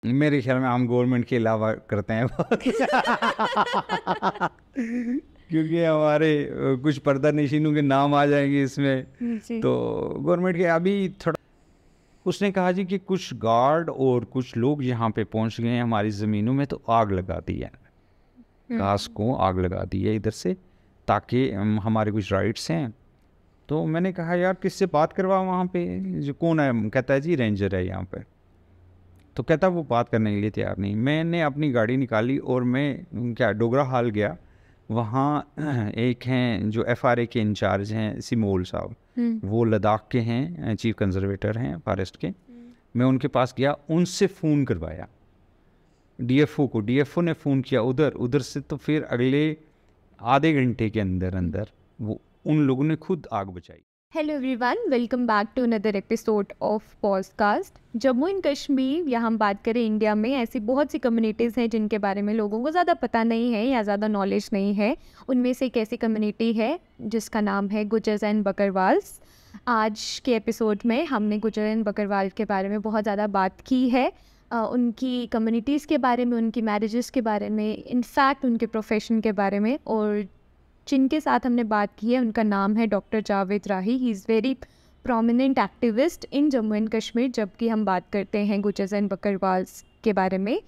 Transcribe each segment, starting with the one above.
मेरे ख्याल में हम गवर्नमेंट के अलावा करते हैं क्योंकि हमारे कुछ पर्दा नशीनों के नाम आ जाएंगे इसमें। जी। तो गवर्नमेंट के अभी थोड़ा उसने कहा जी कि कुछ गार्ड और कुछ लोग यहाँ पे पहुँच गए हैं हमारी ज़मीनों में, तो आग लगा दी है, घास को आग लगा दी है इधर से, ताकि हमारे कुछ राइट्स हैं। तो मैंने कहा यार किससे बात करवा वहाँ पे, जो कौन है, कहता है जी रेंजर है यहाँ पे। तो कहता वो बात करने के लिए तैयार नहीं। मैंने अपनी गाड़ी निकाली और मैं क्या डोगरा हाल गया। वहाँ एक हैं जो एफआरए के इंचार्ज हैं सिमोल साहब, वो लद्दाख के हैं, चीफ कंजर्वेटर हैं फॉरेस्ट के। मैं उनके पास गया, उनसे फ़ोन करवाया डीएफओ को, डीएफओ ने फ़ोन किया उधर, उधर से तो फिर अगले आधे घंटे के अंदर अंदर वो उन लोगों ने खुद आग बचाई। Hello everyone, welcome back to another episode of podcast. Jammu and Kashmir, या हम बात करें इंडिया में, ऐसी बहुत सी कम्युनिटीज़ हैं जिनके बारे में लोगों को ज़्यादा पता नहीं है या ज़्यादा नॉलेज नहीं है। उनमें से एक ऐसी कम्युनिटी है जिसका नाम है गुज्जर्स एंड बकरवाल्स। आज के एपिसोड में हमने गुज्जर एंड बकरवाल के बारे में बहुत ज़्यादा बात की है, उनकी कम्युनिटीज़ के बारे में, उनकी मैरिजेस के बारे में, इनफैक्ट उनके प्रोफेशन के बारे में। और जिनके साथ हमने बात की है उनका नाम है doctor Javed Rahi. He is very prominent activist in Jammu and Kashmir, जबकि हम बात करते हैं गुज्जर्स एंड बकरवाल्स के बारे में।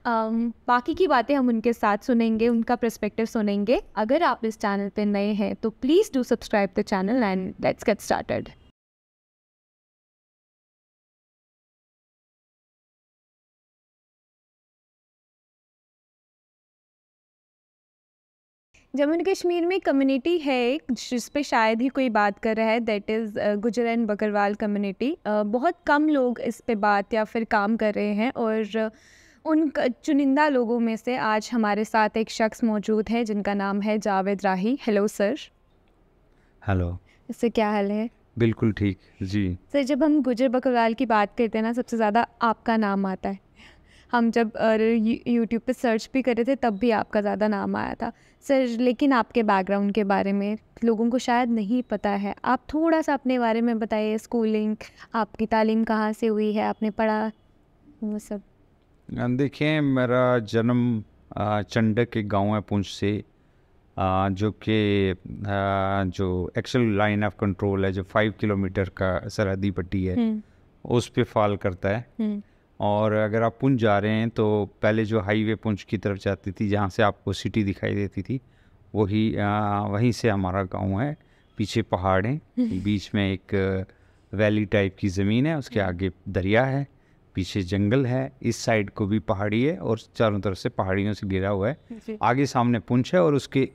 बाकी की बातें हम उनके साथ सुनेंगे, उनका पर्सपेक्टिव सुनेंगे। अगर आप इस चैनल पे नए हैं तो please do subscribe the channel and let's get started. Jammu and Kashmir में कम्युनिटी है एक जिस पे शायद ही कोई बात कर रहा है, that is Gujjar and Bakarwal community. बहुत कम लोग इस पे बात या फिर काम कर रहे हैं, और उन चुनिंदा लोगों में से आज हमारे साथ एक शख्स मौजूद है जिनका नाम है Javed Rahi. Hello sir. Hello. इससे क्या हाल है? बिल्कुल ठीक जी। सर, जब हम गुज्जर बकरवाल की बात करते हैं ना, सबसे ज़्यादा आपका नाम आता है। हम जब यूट्यूब पे सर्च भी कर रहे थे तब भी आपका ज़्यादा नाम आया था सर। लेकिन आपके बैकग्राउंड के बारे में लोगों को शायद नहीं पता है। आप थोड़ा सा अपने बारे में बताइए। स्कूलिंग, आपकी तालीम कहाँ से हुई है, आपने पढ़ा, वो सब। देखिए मेरा जन्म चंडक के गांव है पुंछ से, जो कि जो एक्चुअल लाइन ऑफ कंट्रोल है, जो 5 किलोमीटर का सरहदी पट्टी है उस पे फॉल करता है। और अगर आप पुंछ जा रहे हैं तो पहले जो हाईवे पुंछ की तरफ जाती थी, जहाँ से आपको सिटी दिखाई देती थी, वहीं से हमारा गांव है। पीछे पहाड़ हैं, बीच में एक वैली टाइप की ज़मीन है, उसके आगे दरिया है, पीछे जंगल है, इस साइड को भी पहाड़ी है और चारों तरफ से पहाड़ियों से घिरा हुआ है। आगे सामने पुंछ है और उसके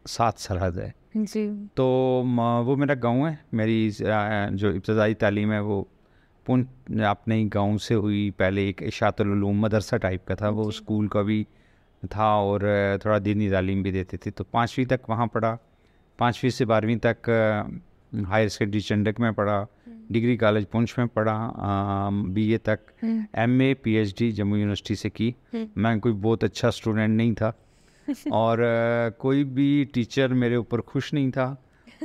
साथ सरहद है जी। तो वो मेरा गांव है। मेरी जो इब्तदाई तालीम है वो पुंछ अपने ही गांव से हुई। पहले एक इशातुल उलूम मदरसा टाइप का था, वो स्कूल का भी था और थोड़ा दीनी तालीम भी देते थे। तो 5वीं तक वहाँ पढ़ा, 5वीं से 12वीं तक हायर सेकेंडरी चंडक में पढ़ा, डिग्री कॉलेज पुंछ में पढ़ा, बीए तक, एमए पीएचडी जम्मू यूनिवर्सिटी से की। मैं कोई बहुत अच्छा स्टूडेंट नहीं था और कोई भी टीचर मेरे ऊपर खुश नहीं था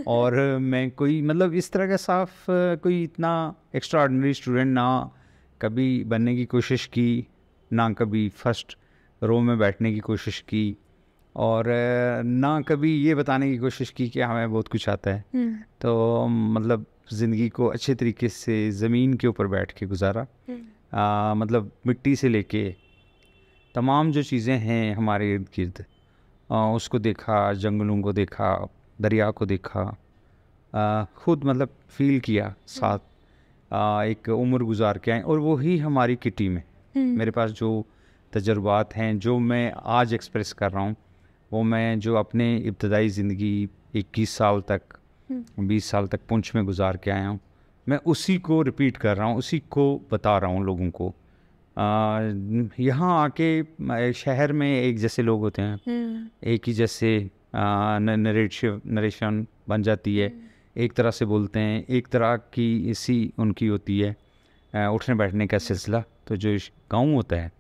और मैं कोई मतलब इस तरह का साफ कोई इतना एक्स्ट्रा ऑर्डिनरी स्टूडेंट ना कभी बनने की कोशिश की, ना कभी फर्स्ट रो में बैठने की कोशिश की, और ना कभी ये बताने की कोशिश की कि हमें बहुत कुछ आता है। तो मतलब ज़िंदगी को अच्छे तरीके से ज़मीन के ऊपर बैठ के गुजारा। मतलब मिट्टी से लेके तमाम जो चीज़ें हैं हमारे इर्द गिर्द, उसको देखा, जंगलों को देखा, दरिया को देखा, खुद मतलब फील किया साथ। एक उम्र गुजार के आए और वही हमारी किटी में मेरे पास जो तजुर्बात हैं, जो मैं आज एक्सप्रेस कर रहा हूँ, वो मैं जो अपने इब्तदाई ज़िंदगी 21 साल तक 20 साल तक पुंछ में गुजार के आया हूँ, मैं उसी को रिपीट कर रहा हूँ, उसी को बता रहा हूँ लोगों को। यहाँ आके शहर में एक जैसे लोग होते हैं, एक ही जैसे नरेशन बन जाती है, एक तरह से बोलते हैं, एक तरह की इसी उनकी होती है उठने बैठने का सिलसिला। तो जो गांव होता है,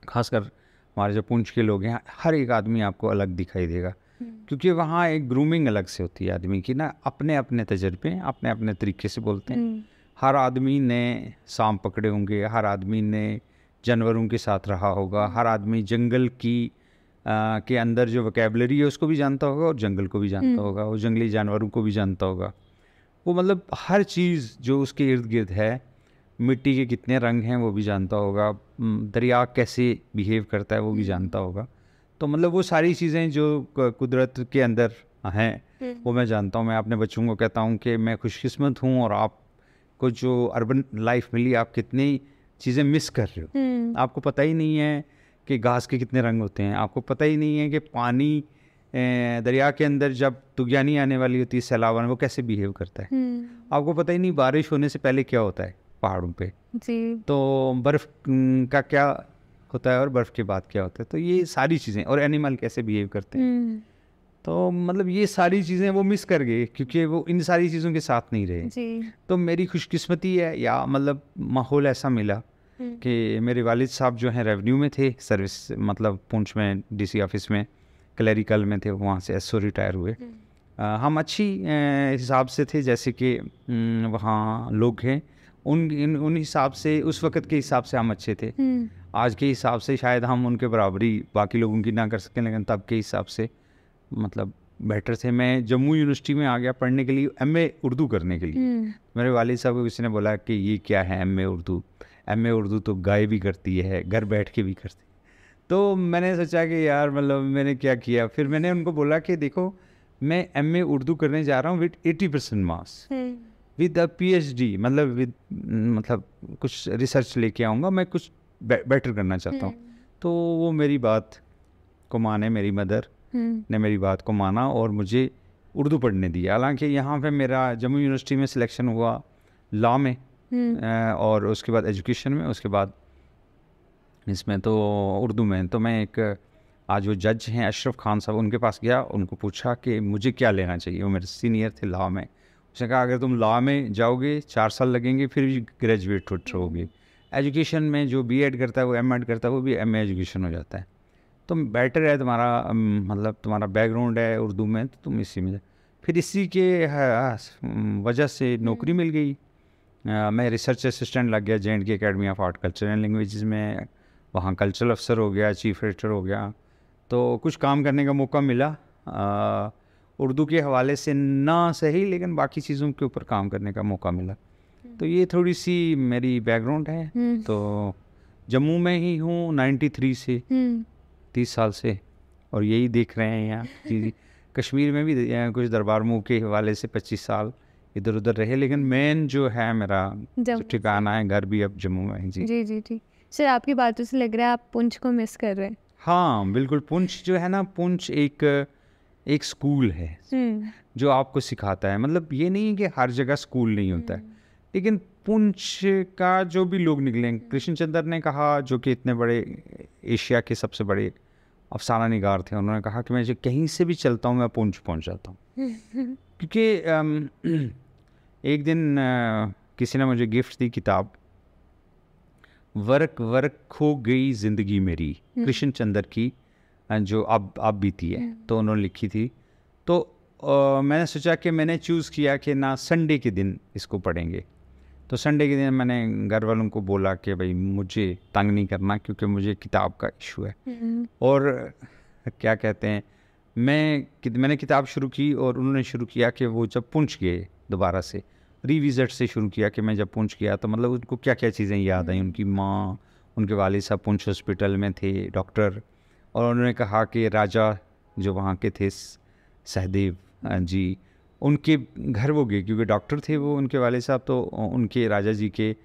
खासकर हमारे जो पुंछ के लोग हैं, हर एक आदमी आपको अलग दिखाई देगा, क्योंकि वहाँ एक ग्रूमिंग अलग से होती है आदमी की ना, अपने अपने तजर्बे अपने अपने तरीके से बोलते हैं। हर आदमी ने सांप पकड़े होंगे, हर आदमी ने जानवरों के साथ रहा होगा, हर आदमी जंगल की के अंदर जो वोकैबुलरी है उसको भी जानता होगा और जंगल को भी जानता होगा, वो जंगली जानवरों को भी जानता होगा। वो मतलब हर चीज़ जो उसके इर्द गिर्द है, मिट्टी के कितने रंग हैं वो भी जानता होगा, दरिया कैसे बिहेव करता है वो भी जानता होगा। तो मतलब वो सारी चीज़ें जो कुदरत के अंदर हैं वो मैं जानता हूँ। मैं अपने बच्चों को कहता हूँ कि मैं खुशकिस्मत हूँ और आपको जो अर्बन लाइफ मिली, आप कितनी चीज़ें मिस कर रहे हो। आपको पता ही नहीं है कि घास के कितने रंग होते हैं, आपको पता ही नहीं है कि पानी दरिया के अंदर जब तूफ़ानी आने वाली होती है, सैलाब आने, वो कैसे बिहेव करता है। आपको पता ही नहीं बारिश होने से पहले क्या होता है पहाड़ों पे जी। तो बर्फ़ का क्या होता है और बर्फ़ के बाद क्या होता है। तो ये सारी चीज़ें, और एनिमल कैसे बिहेव करते हैं। तो मतलब ये सारी चीज़ें वो मिस कर गए क्योंकि वो इन सारी चीज़ों के साथ नहीं रहे। जी। तो मेरी खुशकिस्मती है, या मतलब माहौल ऐसा मिला कि मेरे वालिद साहब जो हैं रेवेन्यू में थे, सर्विस मतलब पुंछ में डीसी ऑफिस में क्लरिकल में थे, वहाँ से एसओ रिटायर हुए। हम अच्छी हिसाब से थे, जैसे कि वहाँ लोग हैं उन हिसाब से, उस वक़्त के हिसाब से हम अच्छे थे। आज के हिसाब से शायद हम उनके बराबरी बाकी लोगों की ना कर सकें, लेकिन तब के हिसाब से मतलब बेटर थे। मैं जम्मू यूनिवर्सिटी में आ गया पढ़ने के लिए, एमए उर्दू करने के लिए। मेरे वालिद साहब को किसी ने बोला कि ये क्या है एमए उर्दू, एमए उर्दू तो गाय भी करती है, घर बैठ के भी करती है। तो मैंने सोचा कि यार मतलब मैंने क्या किया। फिर मैंने उनको बोला कि देखो मैं एमए उर्दू करने जा रहा हूँ with 80% marks, with a PhD, मतलब कुछ रिसर्च लेके आऊँगा, मैं कुछ बेटर करना चाहता हूँ। तो वो मेरी बात को माने, मेरी मदर ने मेरी बात को माना और मुझे उर्दू पढ़ने दी। हालांकि यहाँ पे मेरा जम्मू यूनिवर्सिटी में सिलेक्शन हुआ लॉ में, और उसके बाद एजुकेशन में, उसके बाद इसमें तो उर्दू में। तो मैं एक आज वो जज हैं अशरफ खान साहब, उनके पास गया, उनको पूछा कि मुझे क्या लेना चाहिए। वो मेरे सीनियर थे लॉ में। उसने कहा अगर तुम लॉ में जाओगे 4 साल लगेंगे, फिर भी ग्रेजुएट होगे। एजुकेशन में जो बीएड करता है वो एमएड करता है, वो भी एमए एजुकेशन हो जाता है। तो बेटर है तुम्हारा मतलब तुम्हारा बैकग्राउंड है उर्दू में, तो तुम इसी में। फिर इसी के वजह से नौकरी मिल गई। मैं रिसर्च असिस्टेंट लग गया J&K academy of art culture and languages में, वहाँ कल्चरल अफसर हो गया, चीफ एडिटर हो गया। तो कुछ काम करने का मौका मिला उर्दू के हवाले से ना सही, लेकिन बाकी चीज़ों के ऊपर काम करने का मौका मिला। तो ये थोड़ी सी मेरी बैकग्राउंड है। तो जम्मू में ही हूँ 93 से 30 साल से, और यही देख रहे हैं यहाँ जी। कश्मीर में भी कुछ दरबार मुँह के हवाले से 25 साल इधर उधर रहे, लेकिन मेन जो है मेरा जो ठिकाना है, घर भी अब जम्मू में है जी। जी जी जी सर, आपकी बातों से लग रहा है आप पुंछ को मिस कर रहे हैं। हाँ बिल्कुल, पुंछ जो है ना, पुंछ एक स्कूल है जो आपको सिखाता है। मतलब ये नहीं है कि हर जगह स्कूल नहीं होता है, लेकिन पुंछ का जो भी लोग निकले, कृष्ण चंद्र ने कहा, जो कि इतने बड़े एशिया के सबसे बड़े अफसाना निगार थे, उन्होंने कहा कि मैं जो कहीं से भी चलता हूँ मैं पुंछ पहुँच जाता हूँ। क्योंकि एक दिन किसी ने मुझे गिफ्ट दी किताब, वर्क वर्क खो गई ज़िंदगी मेरी, कृष्ण चंद्र की, जो अब बीती है, तो उन्होंने लिखी थी। तो मैंने सोचा कि मैंने चूज़ किया कि ना संडे के दिन इसको पढ़ेंगे। तो संडे के दिन मैंने घर वालों को बोला कि भाई मुझे तंग नहीं करना, क्योंकि मुझे किताब का इशू है। और क्या कहते हैं, मैंने किताब शुरू की, और उन्होंने शुरू किया कि वो जब पुंछ गए दोबारा से रिविज़िट से शुरू किया कि मैं जब पुंछ गया तो मतलब उनको क्या क्या चीज़ें याद आई। उनकी माँ, उनके वालिद साहब पुंछ हॉस्पिटल में थे डॉक्टर, और उन्होंने कहा कि राजा जो वहाँ के थे सहदेव जी, उनके घर वो गए, क्योंकि डॉक्टर थे वो उनके वालिद साहब, तो उनके राजा जी के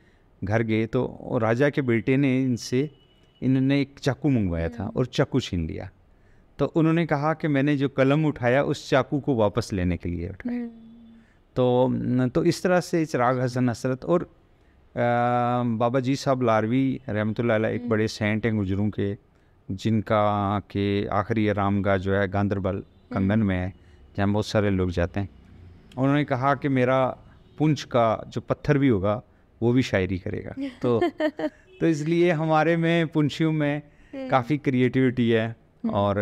घर गए। तो राजा के बेटे ने इन्होंने एक चाकू मंगवाया था और चाकू छीन लिया। तो उन्होंने कहा कि मैंने जो कलम उठाया उस चाकू को वापस लेने के लिए उठाया। तो इस तरह से चिराग हसन हसरत और बाबा जी साहब लारवी रहमतुल्लाह अलैह एक बड़े सेंट हैं गुजरों के, जिनका के आखिरी आरामगाह जो है गांधरबल कंगन में है, जहाँ बहुत सारे लोग जाते हैं। उन्होंने कहा कि मेरा पुंछ का जो पत्थर भी होगा वो भी शायरी करेगा। तो इसलिए हमारे में पुंछियों में काफ़ी क्रिएटिविटी है और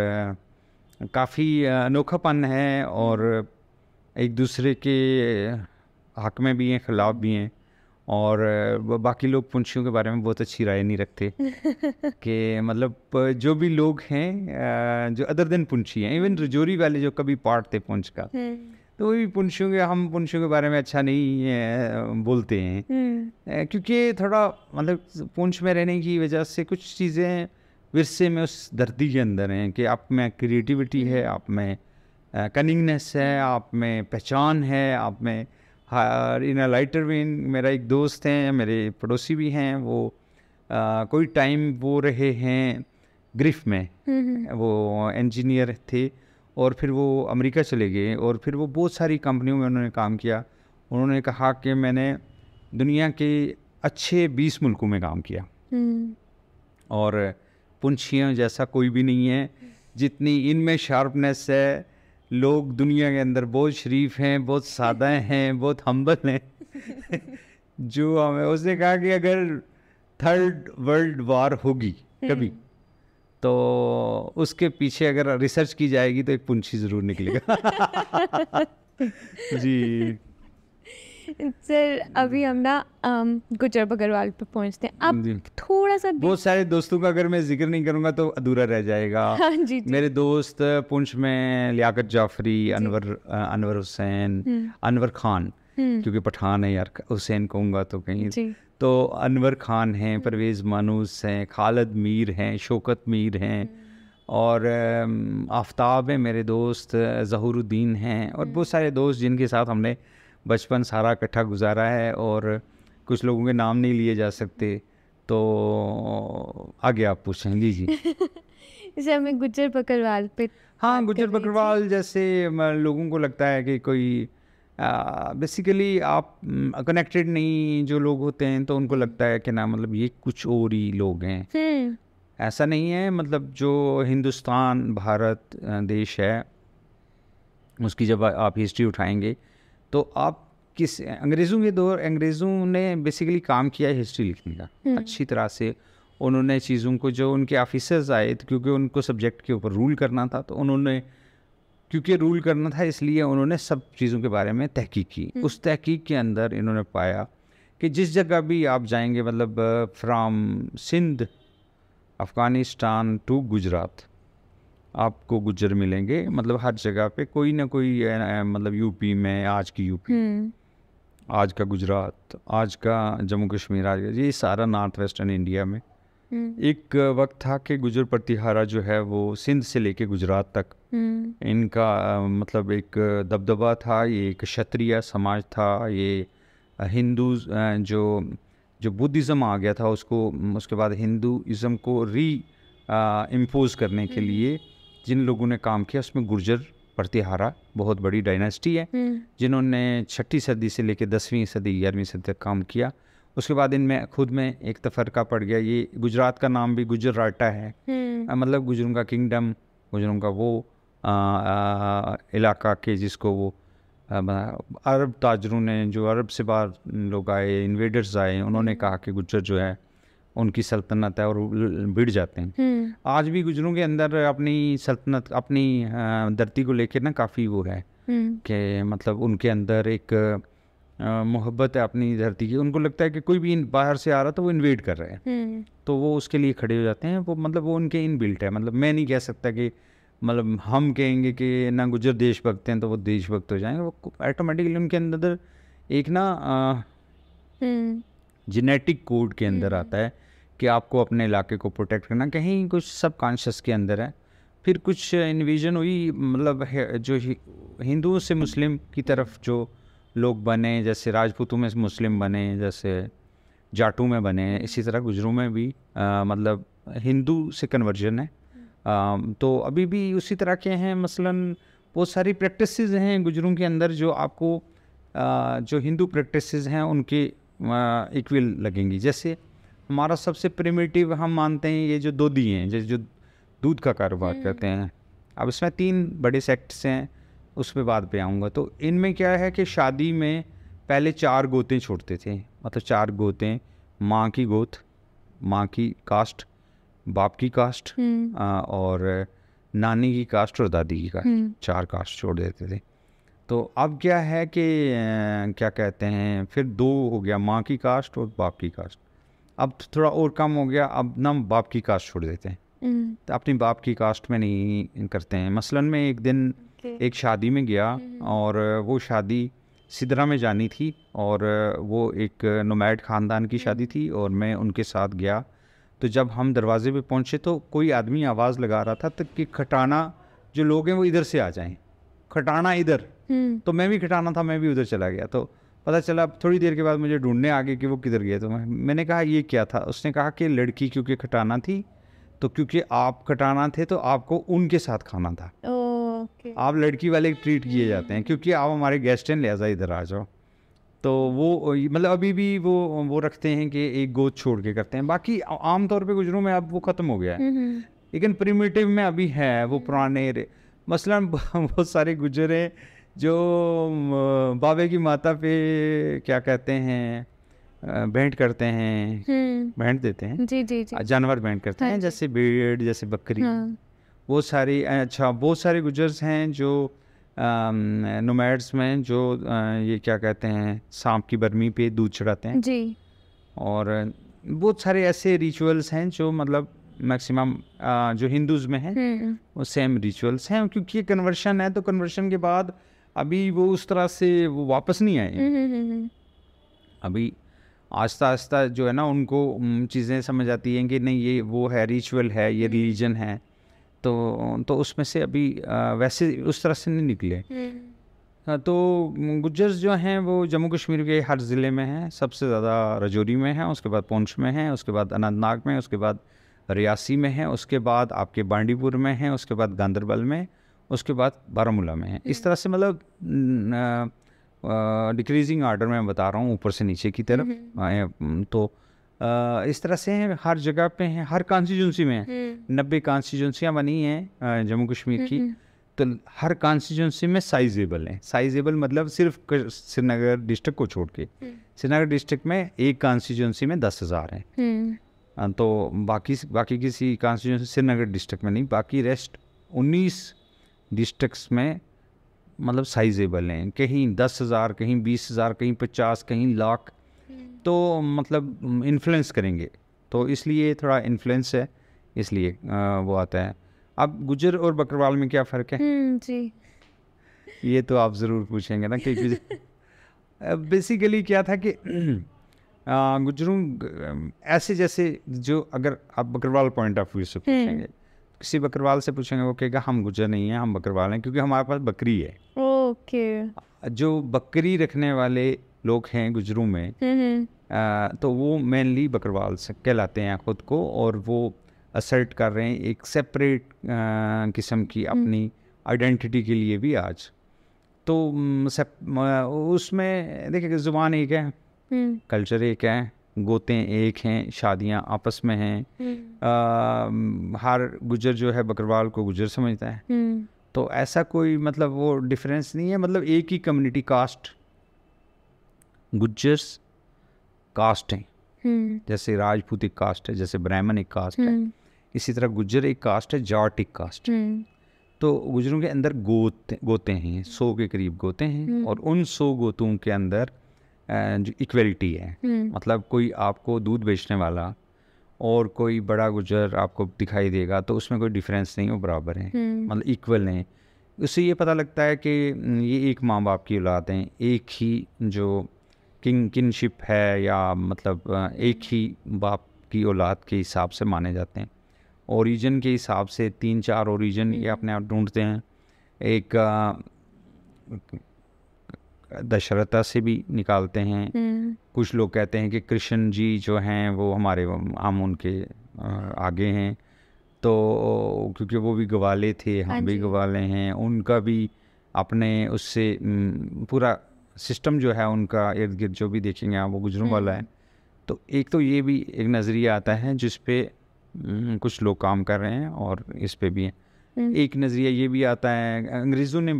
काफ़ी अनोखापन है, और एक दूसरे के हक में भी हैं, ख़िलाफ़ भी हैं, और बाकी लोग पुंछियों के बारे में बहुत अच्छी राय नहीं रखते कि मतलब जो भी लोग हैं जो अदर देन पुंछी हैं, इवन रजौरी वाले जो कभी पार्ट थे पुंछ का, तो वो भी पुंछियों के, हम पुंछियों के बारे में अच्छा नहीं बोलते हैं क्योंकि थोड़ा मतलब पुंछ में रहने की वजह से कुछ चीज़ें विरसे में उस धरती के अंदर हैं कि आप में क्रिएटिविटी है, आप में कनिंगनेस है, आप में पहचान है, आप में इन अ लाइटर वेन। मेरा एक दोस्त हैं, मेरे पड़ोसी भी हैं, वो कोई टाइम वो रहे हैं ग्रिफ में, वो इंजीनियर थे और फिर वो अमेरिका चले गए और फिर वो बहुत सारी कंपनियों में उन्होंने काम किया। उन्होंने कहा कि मैंने दुनिया के अच्छे 20 मुल्कों में काम किया और पुंछियों जैसा कोई भी नहीं है। जितनी इनमें शार्पनेस है, लोग दुनिया के अंदर बहुत शरीफ हैं, बहुत सादा हैं, बहुत हम्बल हैं जो हमें, उसने कहा कि अगर थर्ड वर्ल्ड वार होगी कभी तो उसके पीछे अगर रिसर्च की जाएगी तो एक पुंछी ज़रूर निकलेगा जी सर अभी हम ना गुज्जर बकरवाल पे पहुंचते हैं। आप थोड़ा सा बहुत सारे दोस्तों का अगर मैं जिक्र नहीं करूंगा तो अधूरा रह जाएगा। हाँ, जी, जी। मेरे दोस्त पुंछ में लियाकत जाफरी, अनवर हुसैन, अनवर खान, क्योंकि पठान है यार, हुसैन कहूँगा तो कहीं, तो अनवर खान हैं, परवेज़ मानूस हैं, खालिद मीर हैं, शौकत मीर हैं और आफ्ताब है मेरे दोस्त, ज़हूरुद्दीन हैं और बहुत सारे दोस्त जिनके साथ हमने बचपन सारा इकट्ठा गुजारा है और कुछ लोगों के नाम नहीं लिए जा सकते, तो आगे आप पूछें लीजिए। जैसे हमें गुज्जर बकरवाल पे, हाँ, गुज्जर बकरवाल जैसे लोगों को लगता है कि कोई बेसिकली आप कनेक्टेड नहीं जो लोग होते हैं तो उनको लगता है कि ना मतलब ये कुछ और ही लोग हैं। ऐसा नहीं है। मतलब जो हिंदुस्तान भारत देश है उसकी जब आप हिस्ट्री उठाएंगे तो आप किस अंग्रेज़ों के दौर, अंग्रेज़ों ने बेसिकली काम किया है हिस्ट्री लिखने का अच्छी तरह से। उन्होंने चीज़ों को, जो उनके ऑफिसर्स आए तो क्योंकि उनको सब्जेक्ट के ऊपर रूल करना था, तो उन्होंने क्योंकि रूल करना था इसलिए उन्होंने सब चीज़ों के बारे में तहकीक की। उस तहकीक के अंदर इन्होंने पाया कि जिस जगह भी आप जाएंगे, मतलब फ्राम सिंध, अफ़गानिस्तान टू गुजरात, आपको गुज्जर मिलेंगे। मतलब हर जगह पे कोई ना कोई, मतलब यूपी में आज की यूपी, आज का गुजरात, आज का जम्मू कश्मीर, आज ये सारा नॉर्थ वेस्टर्न इंडिया में एक वक्त था कि गुज्जर प्रतिहारा जो है वो सिंध से लेके गुजरात तक इनका मतलब एक दबदबा था। ये एक क्षत्रिय समाज था। ये हिंदू जो बुद्धिज़्म आ गया था उसको, उसके बाद हिंदूइज़्म को इम्पोज करने के लिए जिन लोगों ने काम किया उसमें गुर्जर प्रतिहारा बहुत बड़ी डायनेस्टी है जिन्होंने 6वीं सदी से लेकर 10वीं सदी 11वीं सदी तक काम किया। उसके बाद इनमें खुद में एक तफरका पड़ गया। ये गुजरात का नाम भी गुजराटा है, मतलब गुजरों का किंगडम, गुजरों का वो इलाका के जिसको वो अरब ताजरों ने, जो अरब से बाहर लोग आए, इन्वेडर्स आए, उन्होंने कहा कि गुज्जर जो है उनकी सल्तनत है और भिड़ जाते हैं। आज भी गुजरों के अंदर अपनी सल्तनत, अपनी धरती को लेकर ना काफ़ी वो है कि मतलब उनके अंदर एक मोहब्बत है अपनी धरती की। उनको लगता है कि कोई भी बाहर से आ रहा तो वो इन्वेड कर रहे हैं, तो वो उसके लिए खड़े हो जाते हैं। वो मतलब वो उनके इन बिल्ट है। मतलब मैं नहीं कह सकता कि मतलब हम कहेंगे कि ना गुजर देशभक्त हैं तो वो देशभक्त हो जाएंगे। वो ऑटोमेटिकली उनके अंदर एक ना जेनेटिक कोड के अंदर आता है कि आपको अपने इलाके को प्रोटेक्ट करना। कहीं कुछ सबकॉन्शियस के अंदर है। फिर कुछ इन्विजन हुई, मतलब जो हिंदुओं से मुस्लिम की तरफ जो लोग बने, जैसे राजपूतों में मुस्लिम बने, जैसे जाटों में बने, इसी तरह गुजरों में भी मतलब हिंदू से कन्वर्जन है। तो अभी भी उसी तरह के हैं। मसलन बहुत सारी प्रैक्टिसेस हैं गुजरों के अंदर जो आपको जो हिंदू प्रैक्टिसेस हैं उनके इक्वल लगेंगी। जैसे हमारा सबसे प्रिमिटिव हम मानते हैं ये जो दोधी हैं, जैसे जो दूध का कारोबार करते हैं। अब इसमें 3 बड़े सेक्ट्स हैं, उस पर बाद पे आऊँगा। तो इनमें क्या है कि शादी में पहले 4 गोतें छोड़ते थे, मतलब 4 गोतें, माँ की गोत, माँ की कास्ट, बाप की कास्ट और नानी की कास्ट और दादी की कास्ट, 4 कास्ट छोड़ देते थे। तो अब क्या है कि क्या कहते हैं, फिर दो हो गया, माँ की कास्ट और बाप की कास्ट। अब थोड़ा और कम हो गया, अब ना हम बाप की कास्ट छोड़ देते हैं, तो अपनी बाप की कास्ट में नहीं करते हैं। मसलन मैं एक दिन एक शादी में गया और वो शादी सिदरा में जानी थी, और वो एक नोमैड ख़ानदान की शादी थी, और मैं उनके साथ गया। तो जब हम दरवाजे पे पहुंचे तो कोई आदमी आवाज़ लगा रहा था कि खटाना जो लोग हैं वो इधर से आ जाएं, खटाना इधर। तो मैं भी खटाना था, मैं भी उधर चला गया। तो पता चला थोड़ी देर के बाद मुझे ढूंढने आ गए कि वो किधर गए। तो मैंने कहा ये क्या था। उसने कहा कि लड़की क्योंकि खटाना थी, तो क्योंकि आप खटाना थे तो आपको उनके साथ खाना था। आप लड़की वाले ट्रीट किए जाते हैं क्योंकि आप हमारे गेस्ट हैं, लिहाजा इधर आ जाओ। तो वो मतलब अभी भी वो रखते हैं कि एक गोद छोड़ के करते हैं। बाकी आम तौर पे गुजरों में अब वो ख़त्म हो गया है, लेकिन प्रिमिटिव में अभी है वो पुराने। मसलन बहुत सारे गुजर हैं जो बाबे की माता पे क्या कहते हैं, भेंट करते हैं, भेंट देते हैं, जी जी जी, जानवर भेंट करते हैं, जैसे भेड़, जैसे बकरी। वो सारी अच्छा बहुत सारे गुजर्स हैं जो नोमैड्स में जो ये क्या कहते हैं, सांप की बर्मी पे दूध चढ़ाते हैं जी। और बहुत सारे ऐसे रिचुअल्स हैं जो मतलब मैक्सिमम जो हिंदूज़ में हैं वो सेम रिचुअल्स हैं। क्योंकि ये कन्वर्शन है, तो कन्वर्शन के बाद अभी वो उस तरह से वो वापस नहीं आए। अभी आस्ता आस्ता जो है ना उनको चीज़ें समझ आती हैं कि नहीं ये वो है, रिचुअल है, ये रिलीजन है। तो उसमें से अभी वैसे उस तरह से नहीं निकले। तो गुज्जर्स जो हैं वो जम्मू कश्मीर के हर ज़िले में हैं। सबसे ज़्यादा रजौरी में है, उसके बाद पुंछ में है, उसके बाद अनंतनाग में, उसके बाद रियासी में है, उसके बाद आपके बांडीपुर में है, उसके बाद गांदरबल में, उसके बाद बारामूला में है। इस तरह से मतलब डिक्रीजिंग आर्डर में बता रहा हूँ, ऊपर से नीचे की तरफ। तो इस तरह से हैं, हर जगह पे हैं, हर कॉन्स्टिट्यूंसी में हैं। 90 कॉन्स्टिट्यूंसियाँ बनी हैं जम्मू कश्मीर की। तो हर कॉन्स्टिट्यूंसी में साइजेबल है। साइजेबल मतलब सिर्फ श्रीनगर डिस्ट्रिक्ट को छोड़ के, श्रीनगर डिस्ट्रिक्ट में एक कॉन्स्टिट्यूंसी में 10,000 हैं। तो बाकी किसी कॉन्स्टिट्यूंसी श्रीनगर डिस्ट्रिक्ट में नहीं, बाकी रेस्ट 19 डिस्ट्रिक्ट्स में मतलब साइजेबल हैं। कहीं 10,000, कहीं 20,000, कहीं 50, कहीं लाख। तो मतलब इन्फ्लुएंस करेंगे, तो इसलिए थोड़ा इन्फ्लुएंस है, इसलिए वो आता है। अब गुजर और बकरवाल में क्या फ़र्क है? जी, ये तो आप ज़रूर पूछेंगे ना कि बेसिकली क्या था कि गुजरों ऐसे जैसे जो, अगर आप बकरवाल पॉइंट ऑफ व्यू से पूछेंगे, किसी बकरवाल से पूछेंगे वो कहेगा हम गुजर नहीं हैं, हम बकरवाल हैं, क्योंकि हमारे पास बकरी है। ओके। जो बकरी रखने वाले लोग हैं गुजरों में, तो वो मेनली बकरवाल से कहलाते हैं खुद को, और वो असर्ट कर रहे हैं एक सेपरेट किस्म की अपनी आइडेंटिटी के लिए भी आज। तो उसमें देखिए ज़ुबान एक है, कल्चर एक है, गोते एक हैं, शादियां आपस में हैं। हर गुजर जो है बकरवाल को गुजर समझता है। तो ऐसा कोई मतलब वो डिफरेंस नहीं है, मतलब एक ही कम्युनिटी कास्ट, गुज्जर्स कास्ट हैं। जैसे राजपूत एक कास्ट है, जैसे ब्राह्मण एक कास्ट है, इसी तरह गुज्जर एक कास्ट है, जाट एक कास्ट है। तो गुजरों के अंदर गोते हैं, 100 के करीब गोते हैं, और उन 100 गोतों के अंदर जो इक्वलिटी है, मतलब कोई आपको दूध बेचने वाला और कोई बड़ा गुजर आपको दिखाई देगा तो उसमें कोई डिफरेंस नहीं, वो बराबर हैं, मतलब इक्वल हैं। उससे ये पता लगता है कि ये एक माँ बाप की औलाद हैं, एक ही जो किनशिप है, या मतलब एक ही बाप की औलाद के हिसाब से माने जाते हैं। ओरिजिन के हिसाब से 3-4 ओरिजिन ये अपने आप ढूंढते हैं। एक दशरथा से भी निकालते हैं। कुछ लोग कहते हैं कि कृष्ण जी जो हैं वो हमारे, हम उनके आगे हैं, तो क्योंकि वो भी गवाले थे, हम भी गवाले हैं, उनका भी अपने उससे पूरा सिस्टम जो है उनका इर्द गिर्द जो भी देखेंगे आप वो गुजरों वाला है। तो एक तो ये भी एक नज़रिया आता है जिस पे कुछ लोग काम कर रहे हैं, और इस पे भी है। एक नज़रिया ये भी आता है, अंग्रेज़ों ने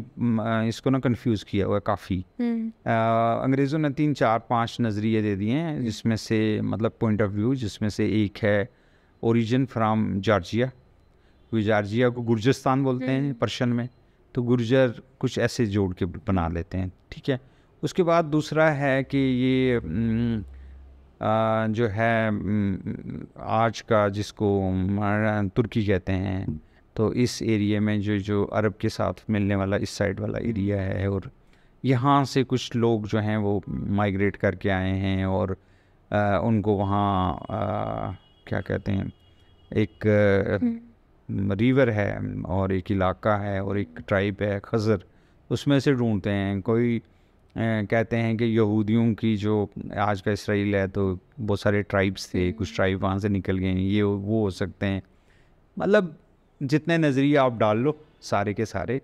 इसको ना कंफ्यूज किया हुआ है काफ़ी। अंग्रेज़ों ने 3-4-5 नज़रिए दे दिए हैं, जिसमें से मतलब पॉइंट ऑफ व्यू, जिसमें से एक है ओरिजिन फ्राम जॉर्जिया। कोई जॉर्जिया को गुर्जिस्तान बोलते हैं पर्शियन में, तो गुर्जर कुछ ऐसे जोड़ के बना लेते हैं, ठीक है। उसके बाद दूसरा है कि ये जो है आज का जिसको तुर्की कहते हैं, तो इस एरिया में जो अरब के साथ मिलने वाला इस साइड वाला एरिया है, और यहाँ से कुछ लोग जो हैं वो माइग्रेट करके आए हैं, और उनको वहाँ क्या कहते हैं, एक रिवर है और एक इलाका है और एक ट्राइब है खज़र, उसमें से ढूंढते हैं। कोई कहते हैं कि यहूदियों की जो आज का इसराइल है तो बहुत सारे ट्राइब्स थे, कुछ ट्राइब वहाँ से निकल गए हैं, ये वो हो सकते हैं। मतलब जितने नज़रिए आप डाल लो सारे के सारे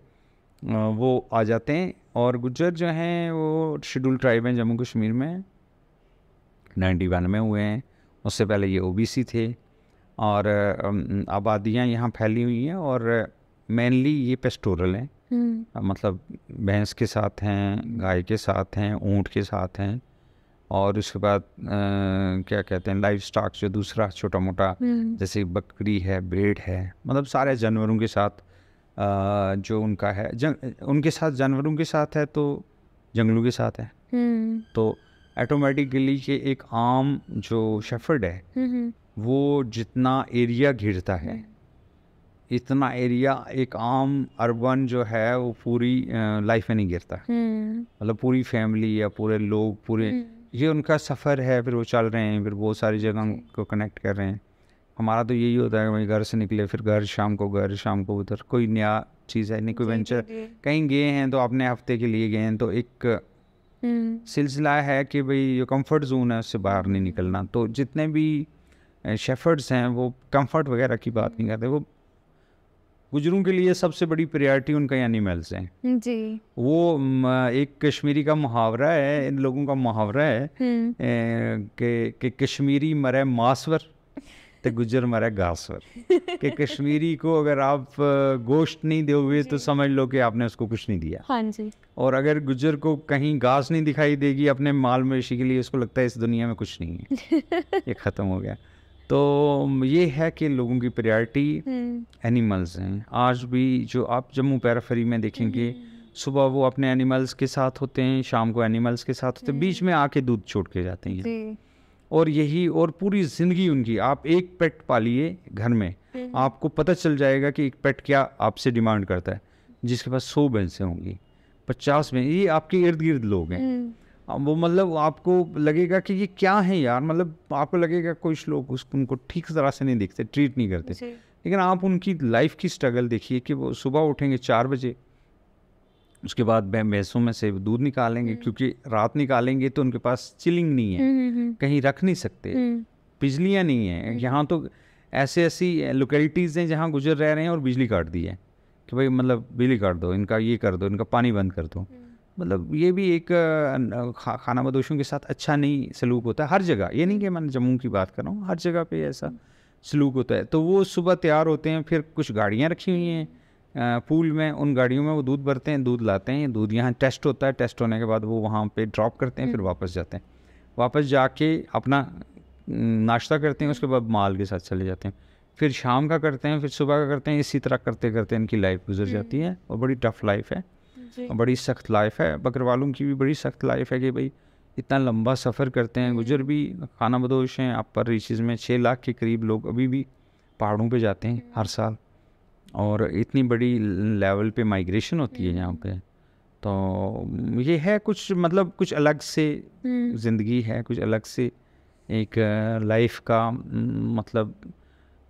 वो आ जाते हैं। और गुज्जर जो हैं वो शेड्यूल ट्राइब हैं जम्मू कश्मीर में, 91 में हुए हैं, उससे पहले ये ओबीसी थे। और आबादियाँ यहाँ फैली हुई हैं और मेनली ये पेस्टोरल हैं, मतलब भैंस के साथ हैं, गाय के साथ हैं, ऊँट के साथ हैं, और उसके बाद क्या कहते हैं लाइफ स्टॉक जो दूसरा छोटा मोटा जैसे बकरी है, भेड़ है, मतलब सारे जानवरों के साथ जो उनका है उनके साथ जानवरों के साथ है तो जंगलों के साथ है। तो ऑटोमेटिकली कि एक आम जो शेफर्ड है वो जितना एरिया घिरता है इतना एरिया एक आम अर्बन जो है वो पूरी लाइफ में नहीं गिरता, मतलब पूरी फैमिली या पूरे लोग पूरे ये उनका सफ़र है, फिर वो चल रहे हैं, फिर बहुत सारी जगह को कनेक्ट कर रहे हैं। हमारा तो यही होता है कि घर से निकले फिर घर, शाम को उधर कोई नया चीज़ है नहीं, कोई वेंचर कहीं गए हैं तो अपने हफ्ते के लिए गए हैं, तो एक सिलसिला है कि भाई जो कंफर्ट जोन है उससे बाहर नहीं निकलना। तो जितने भी शेफर्ड्स हैं वो कंफर्ट वगैरह की बात नहीं करते, वो गुजरों के लिए सबसे बड़ी प्रायोरिटी उनका एनिमल्स हैं जी। वो एक कश्मीरी का मुहावरा है, इन लोगों का मुहावरा है कि कश्मीरी मरे मांसवर तो गुजर मरे घासवर कि कश्मीरी को अगर आप गोश्त नहीं दोगे तो समझ लो कि आपने उसको कुछ नहीं दिया। हाँ जी। और अगर गुजर को कहीं घास नहीं दिखाई देगी अपने माल मवेशी के लिए, उसको लगता है इस दुनिया में कुछ नहीं है ये ख़त्म हो गया। तो ये है कि लोगों की प्रायोरिटी एनिमल्स हैं। आज भी जो आप जम्मू पैराफरी में देखेंगे सुबह वो अपने एनिमल्स के साथ होते हैं, शाम को एनिमल्स के साथ होते हैं, बीच में आके दूध छोड़ के जाते हैं। और यही और पूरी ज़िंदगी उनकी, आप एक पेट पालिए घर में, आपको पता चल जाएगा कि एक पेट क्या आपसे डिमांड करता है। जिसके पास 100 भैंसें होंगी, 50 भैंसें, ये आपके इर्द गिर्द लोग हैं। वो मतलब आपको लगेगा कि ये क्या है यार, मतलब आपको लगेगा कुछ लोग उनको ठीक तरह से नहीं देखते, ट्रीट नहीं करते, लेकिन आप उनकी लाइफ की स्ट्रगल देखिए कि वो सुबह उठेंगे 4 बजे, उसके बाद भैंसों में से दूध निकालेंगे, क्योंकि रात निकालेंगे तो उनके पास चिलिंग नहीं है, कहीं रख नहीं सकते, बिजलियाँ नहीं है। यहाँ तो ऐसी लोकेलिटीज़ हैं जहाँ गुजर रह रहे हैं और बिजली काट दी है कि भाई मतलब बिजली काट दो, इनका ये कर दो, इनका पानी बंद कर दो। मतलब ये भी एक खाना बदोशों के साथ अच्छा नहीं सलूक होता है हर जगह, ये नहीं कि मैं जम्मू की बात कर रहा हूँ, हर जगह पे ऐसा सलूक होता है। तो वो सुबह तैयार होते हैं, फिर कुछ गाड़ियाँ रखी हुई हैं पूल में, उन गाड़ियों में वो दूध भरते हैं, दूध लाते हैं, दूध यहाँ टेस्ट होता है, टेस्ट होने के बाद वो वहाँ पे ड्रॉप करते हैं, फिर वापस जाते हैं, वापस जाके अपना नाश्ता करते हैं, उसके बाद माल के साथ चले जाते हैं, फिर शाम का करते हैं, फिर सुबह का करते हैं। इसी तरह करते करते इनकी लाइफ गुजर जाती है और बड़ी टफ लाइफ है, बड़ी सख्त लाइफ है। बकरवालों की भी बड़ी सख्त लाइफ है कि भाई इतना लंबा सफ़र करते हैं। गुजर भी खाना बदोश हैं, अपर रीचेज़ में 6 लाख के करीब लोग अभी भी पहाड़ों पे जाते हैं हर साल, और इतनी बड़ी लेवल पे माइग्रेशन होती है यहाँ पे। तो ये है कुछ, मतलब कुछ अलग से ज़िंदगी है, कुछ अलग से एक लाइफ का मतलब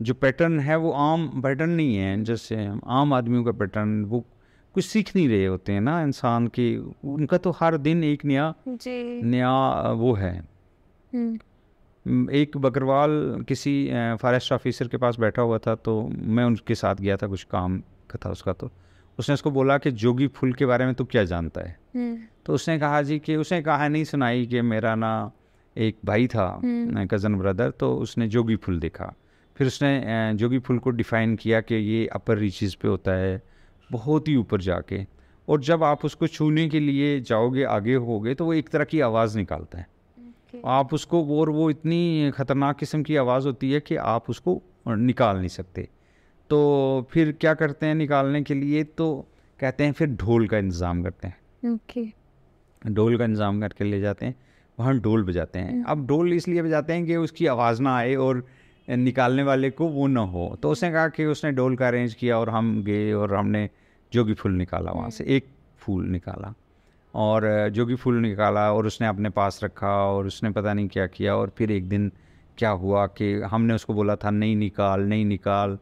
जो पैटर्न है वो आम पैटर्न नहीं है, जैसे आम आदमियों का पैटर्न। वो कुछ सीख नहीं रहे होते हैं ना इंसान के, उनका तो हर दिन एक नया वो है। एक बकरवाल किसी फॉरेस्ट ऑफिसर के पास बैठा हुआ था, तो मैं उनके साथ गया था, कुछ काम का था उसका, तो उसने उसको बोला कि जोगी फूल के बारे में तू क्या जानता है। तो उसने कहा जी कि उसने कहानी सुनाई कि मेरा ना एक भाई था कज़न ब्रदर, तो उसने जोगी फूल देखा, फिर उसने जोगी फूल को डिफ़ाइन किया कि ये अपर रीचेज़ पे होता है, बहुत ही ऊपर जाके, और जब आप उसको छूने के लिए जाओगे, आगे होगे, तो वो एक तरह की आवाज़ निकालता है। आप उसको, और वो इतनी ख़तरनाक किस्म की आवाज़ होती है कि आप उसको निकाल नहीं सकते। तो फिर क्या करते हैं निकालने के लिए, तो कहते हैं फिर ढोल का इंतज़ाम करते हैं। ओके। ढोल का इंतज़ाम करके ले जाते हैं, वहाँ ढोल बजाते हैं। अब ढोल इसलिए बजाते हैं कि उसकी आवाज़ ना आए और निकालने वाले को वो ना हो। तो उसने कहा कि उसने ढोल का अरेंज किया और हम गए और हमने जोगी फूल निकाला वहाँ से, एक फूल निकाला और जोगी फूल निकाला और उसने अपने पास रखा और उसने पता नहीं क्या किया। और फिर एक दिन क्या हुआ कि हमने उसको बोला था नहीं निकाल नहीं निकाल।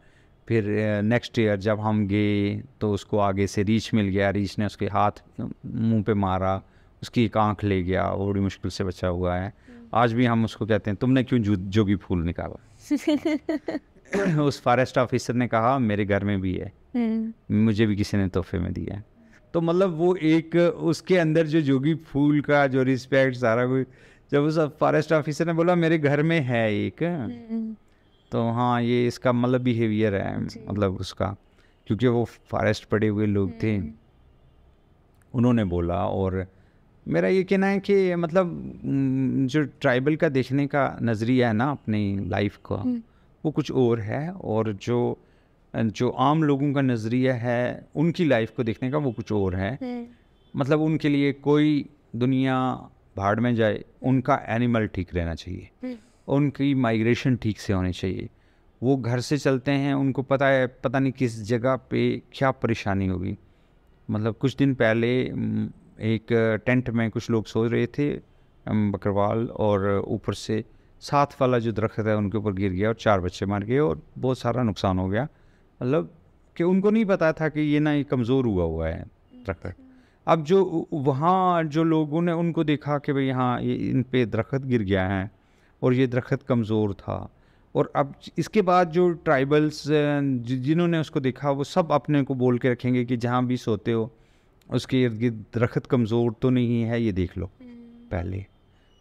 फिर नेक्स्ट ईयर जब हम गए तो उसको आगे से रीछ मिल गया, रीछ ने उसके हाथ मुंह पे मारा, उसकी एक आँख ले गया, वो बड़ी मुश्किल से बचा हुआ है। आज भी हम उसको कहते हैं तुमने क्यों जोगी फूल निकाला। उस फॉरेस्ट ऑफिसर ने कहा मेरे घर में भी है, मुझे भी किसी ने तोहफे में दिया है। तो मतलब वो एक उसके अंदर जो जोगी फूल का जो रिस्पेक्ट सारा कुछ, जब उस फॉरेस्ट ऑफिसर ने बोला मेरे घर में है एक, तो हाँ ये इसका मतलब बिहेवियर है मतलब उसका, क्योंकि वो फॉरेस्ट पड़े हुए लोग थे, उन्होंने बोला। और मेरा ये कहना है कि मतलब जो ट्राइबल का देखने का नज़रिया है ना अपनी लाइफ का, वो कुछ और है, और जो आम लोगों का नज़रिया है उनकी लाइफ को देखने का वो कुछ और है। मतलब उनके लिए कोई दुनिया भाड़ में जाए, उनका एनिमल ठीक रहना चाहिए, उनकी माइग्रेशन ठीक से होनी चाहिए। वो घर से चलते हैं, उनको पता है पता नहीं किस जगह पे क्या परेशानी होगी। मतलब कुछ दिन पहले एक टेंट में कुछ लोग सो रहे थे बकरवाल, और ऊपर से 7 वाला जो दरख्त है उनके ऊपर गिर गया और 4 बच्चे मार गए और बहुत सारा नुकसान हो गया। मतलब कि उनको नहीं पता था कि ये ना ये कमज़ोर हुआ है दरख्त। अब जो वहाँ जो लोगों ने उनको देखा कि भाई हाँ ये इन पे दरख्त गिर गया है और ये दरख्त कमज़ोर था, और अब इसके बाद जो ट्राइबल्स जिन्होंने उसको देखा वो सब अपने को बोल के रखेंगे कि जहाँ भी सोते हो उसके इर्द गिर्द दरख्त कमज़ोर तो नहीं है, ये देख लो पहले।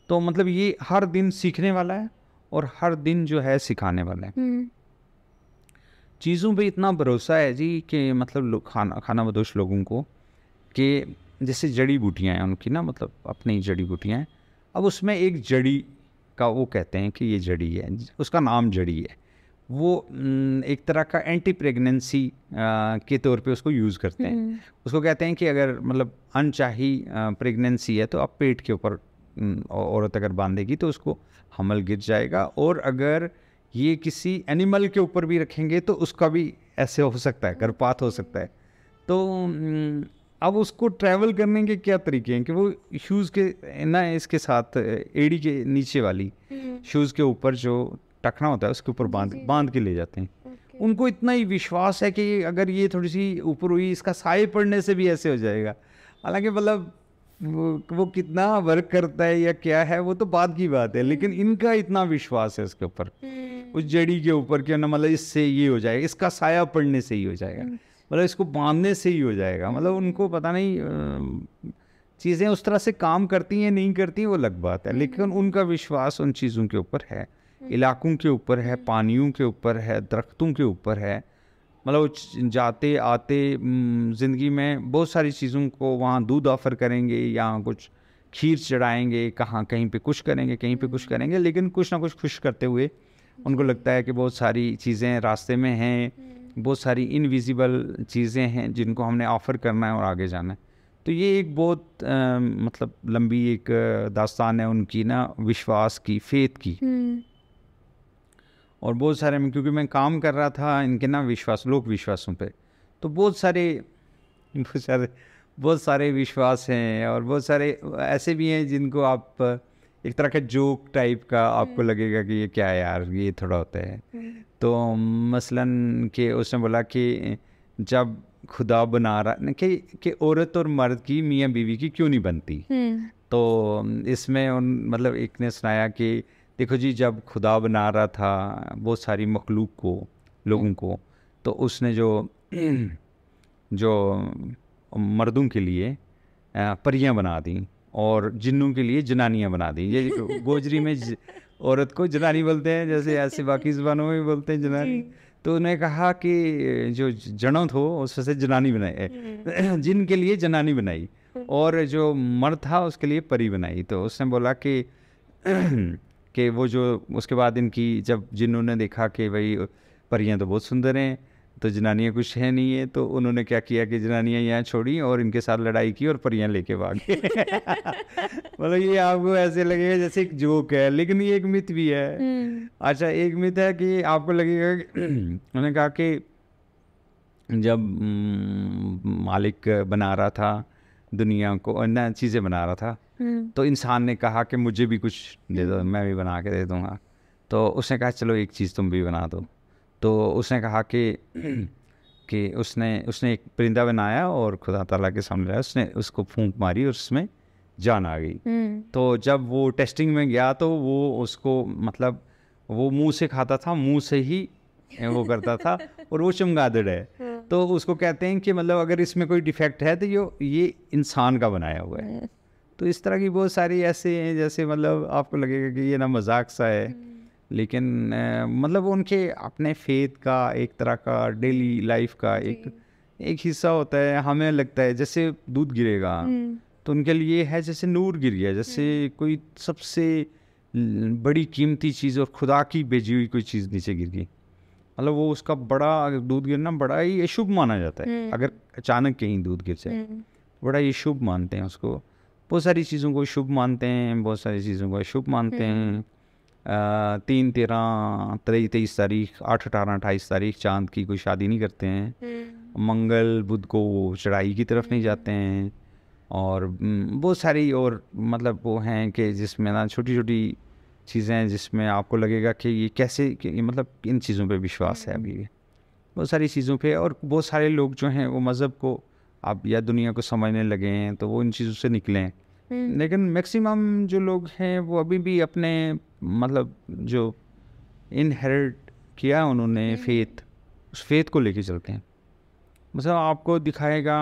तो मतलब ये हर दिन सीखने वाला है और हर दिन जो है सिखाने वाला है। चीज़ों पे इतना भरोसा है जी कि मतलब खाना बदोश लोगों को, कि जैसे जड़ी बूटियाँ हैं उनकी ना, मतलब अपनी जड़ी बूटियाँ हैं। अब उसमें एक जड़ी का वो कहते हैं कि ये जड़ी है, उसका नाम जड़ी है, वो एक तरह का एंटी प्रेगनेंसी के तौर पे उसको यूज़ करते हैं। उसको कहते हैं कि अगर मतलब अनचाही प्रेगनेंसी है तो आप पेट के ऊपर औरत अगर बांधेगी तो उसको हमल गिर जाएगा, और अगर ये किसी एनिमल के ऊपर भी रखेंगे तो उसका भी ऐसे हो सकता है, गर्भपात हो सकता है। तो अब उसको ट्रैवल करने के क्या तरीके हैं कि वो शूज़ के ना इसके साथ एड़ी के नीचे वाली शूज़ के ऊपर जो टखना होता है उसके ऊपर बांध के ले जाते हैं। उनको इतना ही विश्वास है कि अगर ये थोड़ी सी ऊपर हुई, इसका साए पड़ने से भी ऐसे हो जाएगा। हालांकि मतलब वो कितना वर्क करता है या क्या है वो तो बात की बात है, लेकिन इनका इतना विश्वास है उसके ऊपर, उस जड़ी के ऊपर, कि ना मतलब इससे ये हो जाएगा, इसका साया पड़ने से ही हो जाएगा, मतलब इसको बांधने से ही हो जाएगा। मतलब उनको पता नहीं चीज़ें उस तरह से काम करती हैं नहीं करती वो अलग बात है, लेकिन उनका विश्वास उन चीज़ों के ऊपर है, इलाकों के ऊपर है, पानियों के ऊपर है, दरख्तों के ऊपर है। मतलब जाते आते ज़िंदगी में बहुत सारी चीज़ों को वहाँ दूध ऑफ़र करेंगे या कुछ खीर चढ़ाएंगे, कहाँ कहीं पे कुछ करेंगे, कहीं पे कुछ करेंगे, लेकिन कुछ ना कुछ खुश करते हुए उनको लगता है कि बहुत सारी चीज़ें रास्ते में हैं, बहुत सारी इनविजिबल चीज़ें हैं जिनको हमने ऑफ़र करना है और आगे जाना है। तो ये एक बहुत मतलब लंबी एक दास्तान है उनकी ना, विश्वास की, फेथ की। और बहुत सारे में, क्योंकि मैं काम कर रहा था इनके ना लोक विश्वासों पे, तो बहुत सारे विश्वास हैं, और बहुत सारे ऐसे भी हैं जिनको आप एक तरह का जोक टाइप का आपको लगेगा कि ये क्या है यार, ये थोड़ा होता है। तो मसलन कि उसने बोला कि जब खुदा बना रहा कि औरत और मर्द की, मियाँ बीवी की क्यों नहीं बनती, तो इसमें मतलब एक ने सुनाया कि देखो जी, जब खुदा बना रहा था बहुत सारी मखलूक को, लोगों को, तो उसने जो मर्दों के लिए परियां बना दी और जिन्नों के लिए जनानियां बना दी। ये गोजरी में औरत को जनानी बोलते हैं, जैसे ऐसे बाकी ज़बानों में भी बोलते हैं जनानी। तो उन्होंने कहा कि जो जनो थो उससे जनानी बनाई, जिन के लिए जनानी बनाई, और जो मर्द था उसके लिए परी बनाई। तो उसने बोला कि वो जो उसके बाद इनकी जब जिन्होंने देखा कि भाई परियां तो बहुत सुंदर हैं, तो जनानियाँ कुछ है नहीं है, तो उन्होंने क्या किया कि जनानियाँ यहाँ छोड़ी और इनके साथ लड़ाई की और परियां लेके भाग गए। मतलब ये आपको ऐसे लगेगा जैसे एक जोक है, लेकिन ये एक मिथ भी है। अच्छा, एक मिथ है कि आपको लगेगा कि उन्होंने कहा कि जब मालिक बना रहा था दुनिया को, ना चीज़ें बना रहा था, तो इंसान ने कहा कि मुझे भी कुछ दे दो, मैं भी बना के दे दूँगा। तो उसने कहा चलो एक चीज़ तुम भी बना दो। तो उसने कहा कि उसने एक परिंदा बनाया और खुदा ताला के सामने लाया, उसने उसको फूंक मारी और उसमें जान आ गई। तो जब वो टेस्टिंग में गया तो वो उसको मतलब वो मुंह से खाता था, मुंह से ही वो करता था और वो चमगादड़ है। तो उसको कहते हैं कि मतलब अगर इसमें कोई डिफेक्ट है तो ये इंसान का बनाया हुआ है। तो इस तरह की बहुत सारी ऐसे हैं, जैसे मतलब आपको लगेगा कि ये ना मजाक सा है, लेकिन मतलब उनके अपने फेथ का एक तरह का डेली लाइफ का एक हिस्सा होता है। हमें लगता है जैसे दूध गिरेगा तो उनके लिए है जैसे नूर गिर गया, जैसे कोई सबसे बड़ी कीमती चीज़ और खुदा की भेजी हुई कोई चीज़ नीचे गिर गई। मतलब वो उसका बड़ा दूध गिरना बड़ा ही शुभ माना जाता है। अगर अचानक कहीं दूध गिर जाए बड़ा ही शुभ मानते हैं उसको। बहुत सारी चीज़ों को शुभ मानते हैं, बहुत सारी चीज़ों को शुभ मानते हैं। 3, 13, 23 तारीख, 8, 18, 28 तारीख चांद की कोई शादी नहीं करते हैं। मंगल बुध को चढ़ाई की तरफ नहीं जाते हैं। और बहुत सारी और मतलब वो हैं कि जिसमें ना छोटी छोटी चीज़ें हैं जिसमें आपको लगेगा कि ये कैसे कि मतलब इन चीज़ों पे विश्वास है अभी भी बहुत सारी चीज़ों पे। और बहुत सारे लोग जो हैं वो मज़हब को आप या दुनिया को समझने लगे हैं तो वो इन चीज़ों से निकले हैं। लेकिन मैक्सिमम जो लोग हैं वो अभी भी अपने मतलब जो इनहेरिट किया उन्होंने फेथ, उस फेथ को लेके चलते हैं। मतलब आपको दिखाएगा,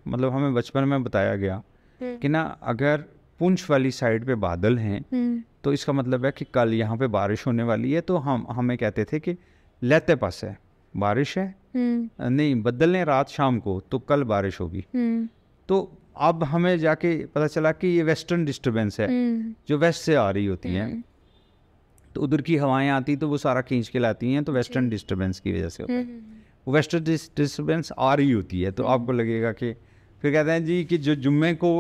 मतलब हमें बचपन में बताया गया कि ना अगर पुंछ वाली साइड पे बादल हैं तो इसका मतलब है कि कल यहाँ पे बारिश होने वाली है। तो हमें कहते थे कि लेते पास है बारिश है, नहीं बदल ने रात शाम को तो कल बारिश होगी। तो अब हमें जाके पता चला कि ये वेस्टर्न डिस्टर्बेंस है जो वेस्ट से आ रही होती है। तो उधर की हवाएं आती तो वो सारा खींच के लाती हैं, तो वेस्टर्न डिस्टर्बेंस की वजह से होता है। वो वेस्टर्न डिस्टर्बेंस आ रही होती है तो आपको लगेगा कि फिर कहते हैं जी कि जो जुम्मे को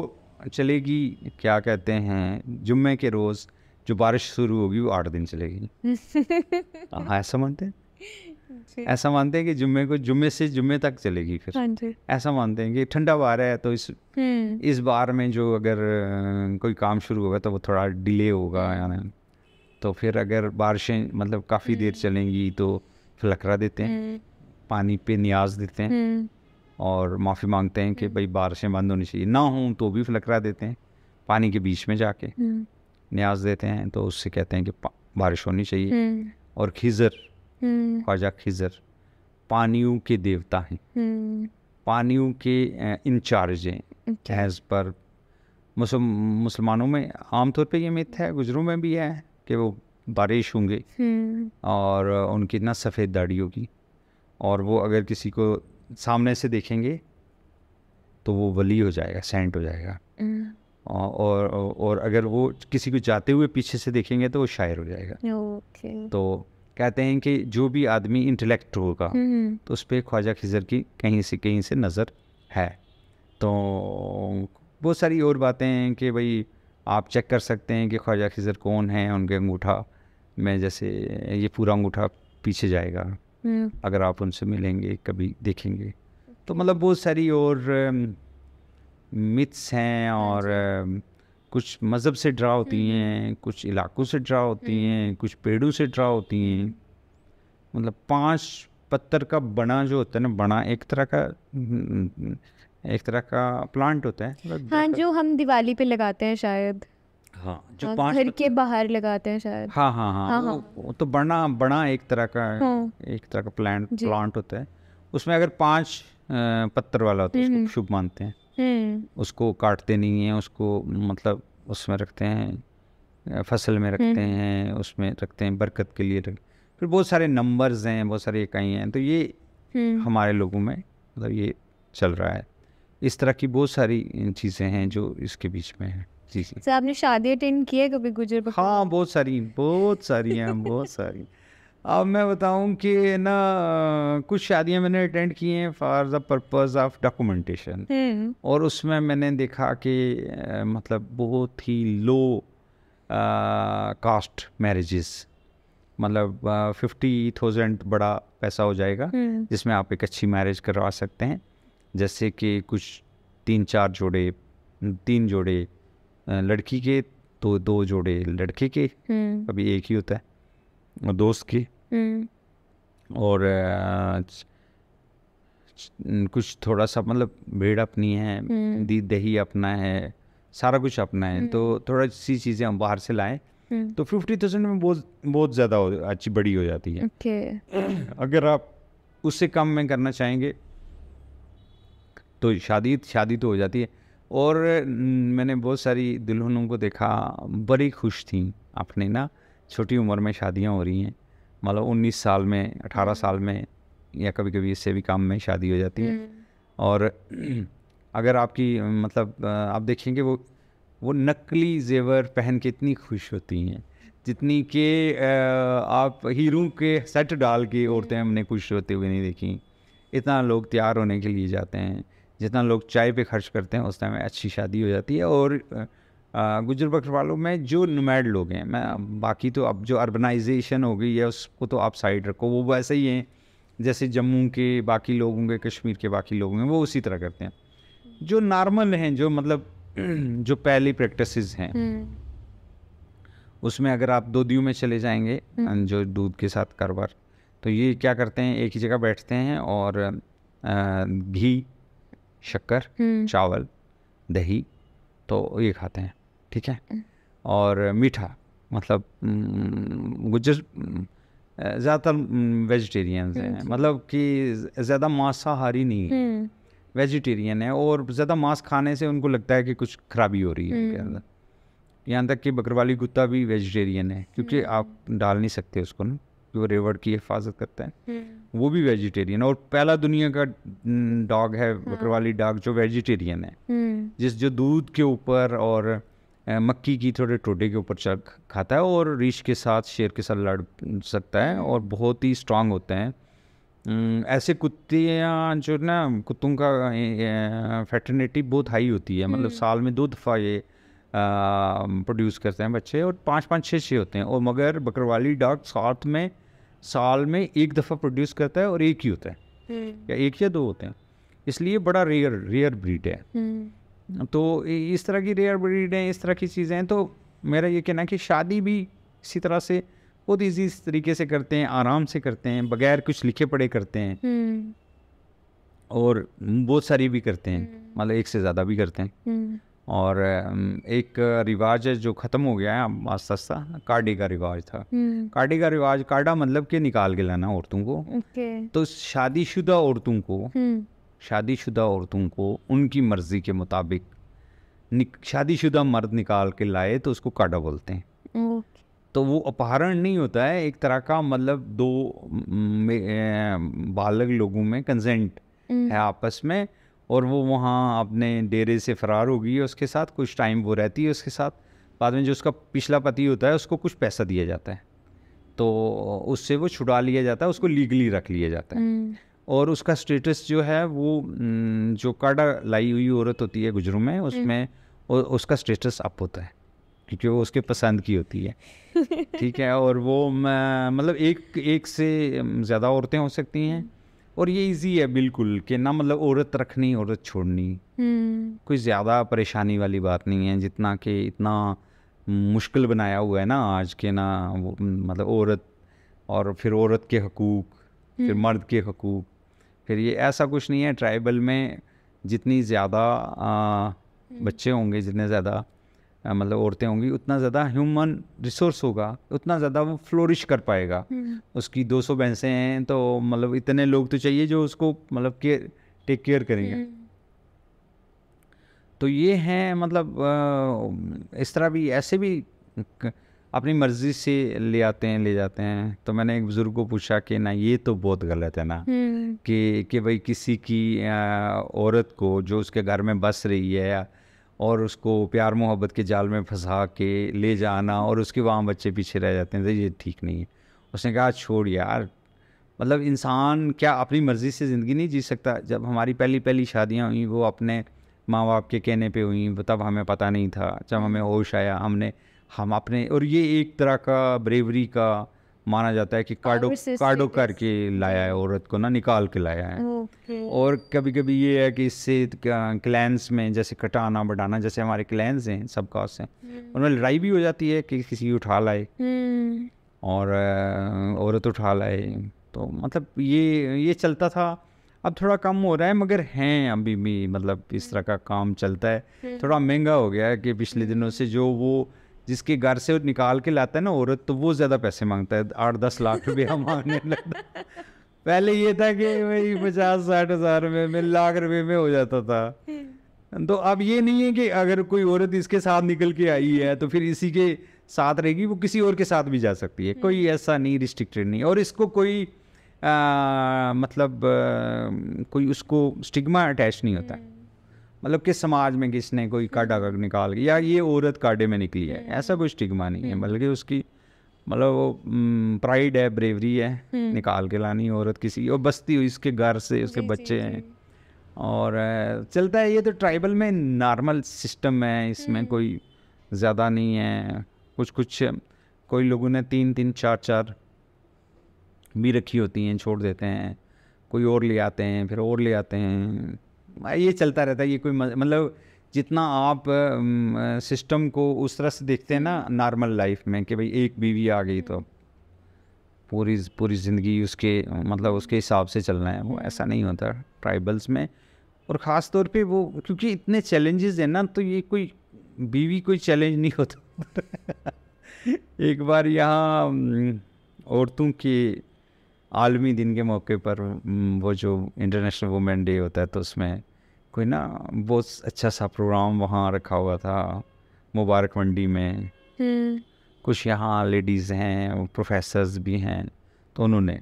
चलेगी, क्या कहते हैं, जुम्मे के रोज़ जो बारिश शुरू होगी वो 8 दिन चलेगी। हाँ, ऐसा मानते हैं, ऐसा मानते हैं कि जुम्मे से जुम्मे तक चलेगी। फिर ऐसा मानते हैं कि ठंडा बार है तो इस बार में जो अगर कोई काम शुरू होगा तो वो थोड़ा डिले होगा यानी। तो फिर अगर बारिशें मतलब काफ़ी देर चलेंगी तो फलकरा देते हैं, पानी पे न्याज देते हैं और माफ़ी मांगते हैं कि भाई बारिशें बंद होनी चाहिए, ना हों तो भी फलकरा देते हैं पानी के बीच में जाके न्याज देते हैं। तो उससे कहते हैं कि बारिश होनी चाहिए। और खिज़र, ख्वाजा खिज़र पानियों के देवता हैं, पानियों के इंचार्ज हैं। एज पर मुसलमानों में आमतौर पे ये मिथ है, गुजरों में भी है कि वो बारिश होंगे और उनकी ना सफ़ेद दाढ़ी होगी और वो अगर किसी को सामने से देखेंगे तो वो वली हो जाएगा, सेंट हो जाएगा। और अगर वो किसी को जाते हुए पीछे से देखेंगे तो वो शायर हो जाएगा। तो कहते हैं कि जो भी आदमी इंटेलेक्ट होगा तो उस पर ख्वाजा खिज़र की कहीं से नज़र है। तो बहुत सारी और बातें हैं कि भाई आप चेक कर सकते हैं कि ख्वाजा खिज़र कौन है। उनके अंगूठा में जैसे ये पूरा अंगूठा पीछे जाएगा अगर आप उनसे मिलेंगे, कभी देखेंगे। तो मतलब बहुत सारी और मिथ्स हैं और कुछ मज़हब से ड्रा होती हैं, कुछ इलाकों से ड्रा होती हैं, कुछ पेड़ों से ड्रा होती हैं। मतलब 5 पत्थर का बना जो होता है ना, बना एक तरह का प्लांट होता है। हाँ, जो हम दिवाली पे लगाते हैं शायद। हाँ, जो 5 घर के बाहर लगाते हैं शायद। हाँ। वो तो बना एक तरह का प्लांट होता है। उसमें अगर 5 पत्थर वाला होता है उसको शुभ मानते हैं। उसको काटते नहीं हैं, उसको मतलब उसमें रखते हैं, फसल में रखते हैं, उसमें रखते हैं बरकत के लिए। फिर बहुत सारे नंबर्स हैं, बहुत सारी इकाई हैं। तो ये हमारे लोगों में मतलब ये चल रहा है। इस तरह की बहुत सारी चीज़ें हैं जो इसके बीच में हैं। जी। सर, आपने शादी अटेंड की है कभी गुजर बकरा? हाँ, बहुत सारी हैं, बहुत सारी। अब मैं बताऊं कि ना कुछ शादियां मैंने अटेंड की हैं for the purpose of documentation, और उसमें मैंने देखा कि मतलब बहुत ही लो कास्ट मैरिजेस, मतलब 50,000 बड़ा पैसा हो जाएगा जिसमें आप एक अच्छी मैरिज करवा सकते हैं। जैसे कि कुछ 3 जोड़े लड़की के, तो 2 जोड़े लड़के के, कभी एक ही होता है, और दोस्त के, और कुछ थोड़ा सा मतलब भेड़ अपनी है, दही अपना है, सारा कुछ अपना है, तो थोड़ा सी चीज़ें हम बाहर से लाएं तो 50,000 में बहुत बहुत ज़्यादा अच्छी बड़ी हो जाती है। अगर आप उससे कम में करना चाहेंगे तो शादी तो हो जाती है। और मैंने बहुत सारी दुल्हनों को देखा, बड़ी खुश थी, अपने ना छोटी उम्र में शादियां हो रही हैं, मतलब 19 साल में, 18 साल में, या कभी कभी इससे भी कम में शादी हो जाती है। और अगर आपकी मतलब आप देखेंगे वो नकली जेवर पहन के इतनी खुश होती हैं जितनी कि आप हीरो के सेट डाल के औरतें हमने खुश होते हुए नहीं देखी। इतना लोग तैयार होने के लिए जाते हैं, जितना लोग चाय पे खर्च करते हैं उस टाइम में अच्छी शादी हो जाती है। और गुजर बकरवालों में जो नोमैड लोग हैं, मैं बाकी तो अब जो अर्बनाइजेशन हो गई है उसको तो आप साइड रखो, वो वैसे ही हैं जैसे जम्मू के बाकी लोग होंगे, कश्मीर के बाकी लोग होंगे, वो उसी तरह करते हैं। जो नॉर्मल हैं, जो मतलब जो पहली प्रैक्टिसेस हैं, उसमें अगर आप दूधियों में चले जाएंगे, जो दूध के साथ कारोबार, तो ये क्या करते हैं, एक ही जगह बैठते हैं और घी, शक्कर, चावल, दही, तो ये खाते हैं, ठीक है। और मीठा, मतलब गुज्जर ज़्यादातर वेजिटेरियंस हैं, मतलब कि ज़्यादा मांसाहारी नहीं है, वेजिटेरियन है। और ज़्यादा मांस खाने से उनको लगता है कि कुछ खराबी हो रही है उनके अंदर। यहाँ तक कि बकरवाली कुत्ता भी वेजिटेरियन है, क्योंकि आप डाल नहीं सकते उसको ना, कि वो रेवड़ की हिफाजत करता है, वो भी वेजिटेरियन। और पहला दुनिया का डॉग है बकरवाली डॉग जो वेजिटेरियन है, जो दूध के ऊपर और मक्की की थोड़े टोटे के ऊपर चल खाता है, और रीछ के साथ, शेर के साथ लड़ सकता है, और बहुत ही स्ट्रांग होते हैं। ऐसे कुत्तियाँ जो ना, कुत्तों का फैटर्निटी बहुत हाई होती है, मतलब साल में 2 दफ़ा ये प्रोड्यूस करते हैं बच्चे, और 5-5, 6-6 होते हैं। और मगर बकरवाली डॉग साल में 1 दफ़ा प्रोड्यूस करता है, और एक ही होता है, या 1 या 2 होते हैं, इसलिए बड़ा रेयर ब्रीड है। तो इस तरह की रेयर ब्रीड है, इस तरह की चीज़ें हैं। तो मेरा ये कहना है कि शादी भी इसी तरह से बहुत ईजी तरीके से करते हैं, आराम से करते हैं, बगैर कुछ लिखे पढ़े करते हैं, और बहुत सारी भी करते हैं, मतलब एक से ज़्यादा भी करते हैं। और एक रिवाज है जो ख़त्म हो गया है आस्ता आस्ता, कार्डे का रिवाज था। कार्डे का रिवाज, कार्डा मतलब कि निकाल के लाना औरतों को। तो शादीशुदा औरतों को उनकी मर्ज़ी के मुताबिक शादीशुदा मर्द निकाल के लाए तो उसको कार्डा बोलते हैं। तो वो अपहरण नहीं होता है, एक तरह का मतलब 2 बालग लोगों में कंसेंट है आपस में, और वो वहाँ अपने डेरे से फरार हो गई है, उसके साथ कुछ टाइम वो रहती है उसके साथ, बाद में जो उसका पिछला पति होता है उसको कुछ पैसा दिया जाता है, तो उससे वो छुड़ा लिया जाता है, उसको लीगली रख लिया जाता है। और उसका स्टेटस जो है वो जो कार्डा लाई हुई औरत होती है गुजरों में, उसमें उसका स्टेटस अप होता है, क्योंकि वो उसके पसंद की होती है, ठीक है। और वो मतलब एक से ज़्यादा औरतें हो सकती हैं, और ये इजी है बिल्कुल कि ना, मतलब औरत रखनी, औरत छोड़नी, कोई ज़्यादा परेशानी वाली बात नहीं है, जितना कि इतना मुश्किल बनाया हुआ है ना आज के ना, वो मतलब औरत, और फिर औरत के हकूक़, फिर मर्द के हकूक़, फिर ये ऐसा कुछ नहीं है। ट्राइबल में जितनी ज़्यादा बच्चे होंगे, जितने ज़्यादा मतलब औरतें होंगी, उतना ज़्यादा ह्यूमन रिसोर्स होगा, उतना ज़्यादा वो फ्लोरिश कर पाएगा। उसकी 200 भैंसें हैं, तो मतलब इतने लोग तो चाहिए जो उसको मतलब टेक केयर करेंगे। तो ये हैं, मतलब इस तरह भी, ऐसे भी अपनी मर्ज़ी से ले जाते हैं। तो मैंने एक बुज़ुर्ग को पूछा कि ना, ये तो बहुत गलत है ना, कि भाई किसी की औरत को जो उसके घर में बस रही है, और उसको प्यार मोहब्बत के जाल में फंसा के ले जाना, और उसके वहाँ बच्चे पीछे रह जाते हैं, तो ये ठीक नहीं है। उसने कहा छोड़ यार, मतलब इंसान क्या अपनी मर्ज़ी से ज़िंदगी नहीं जी सकता? जब हमारी पहली पहली शादियाँ हुई वो अपने माँ बाप के कहने पे हुई, तब हमें पता नहीं था। जब हमें होश आया हम अपने, और ये एक तरह का ब्रेवरी का माना जाता है कि काडो Power से काडो status। करके लाया है, औरत को ना निकाल के लाया है। ओके। और कभी कभी ये है कि इससे क्लैंस में जैसे कटाना बढ़ाना, जैसे हमारे क्लैंस हैं सब कास्ट हैं, उनमें लड़ाई भी हो जाती है कि किसी की उठा लाए और औरत उठा लाए। तो मतलब ये चलता था। अब थोड़ा कम हो रहा है मगर हैं अभी भी, मतलब इस तरह का काम चलता है। थोड़ा महंगा हो गया है कि पिछले दिनों से जो वो जिसके घर से वो निकाल के लाता है ना औरत, तो वो ज़्यादा पैसे मांगता है, 8-10 लाख रुपया मांगने लगता। पहले ये था कि वही 50-60 हज़ार में लाख रुपए में हो जाता था। तो अब ये नहीं है कि अगर कोई औरत इसके साथ निकल के आई है तो फिर इसी के साथ रहेगी, वो किसी और के साथ भी जा सकती है, कोई ऐसा नहीं, रिस्ट्रिक्टेड नहीं। और इसको कोई मतलब कोई उसको स्टिग्मा अटैच नहीं होता, मतलब कि समाज में किसने कोई काटा कर निकाल के, या ये औरत काटे में निकली है, ऐसा कोई स्टिग्मा नहीं है। बल्कि उसकी मतलब वो प्राइड है, ब्रेवरी है, निकाल के लानी औरत किसी, और बसती हुई इसके घर से, उसके बच्चे हैं और चलता है। ये तो ट्राइबल में नॉर्मल सिस्टम है, इसमें कोई ज़्यादा नहीं है। कुछ कोई लोगों ने 3-3 4-4 भी रखी होती हैं, छोड़ देते हैं, कोई और ले आते हैं, फिर और ले आते हैं, ये चलता रहता है। ये कोई मतलब जितना आप सिस्टम को उस तरह से देखते हैं ना नॉर्मल लाइफ में कि भाई एक बीवी आ गई तो पूरी पूरी ज़िंदगी उसके मतलब उसके हिसाब से चलना है, वो ऐसा नहीं होता ट्राइबल्स में। और ख़ास तौर पे वो क्योंकि इतने चैलेंजेस हैं ना, तो ये कोई बीवी कोई चैलेंज नहीं होता। एक बार यहाँ औरतों के आलमी दिन के मौके पर वो जो इंटरनेशनल वुमेन डे होता है, तो उसमें कोई ना बहुत अच्छा सा प्रोग्राम वहाँ रखा हुआ था मुबारक मंडी में। कुछ यहाँ लेडीज़ हैं, प्रोफेसर्स भी हैं, तो उन्होंने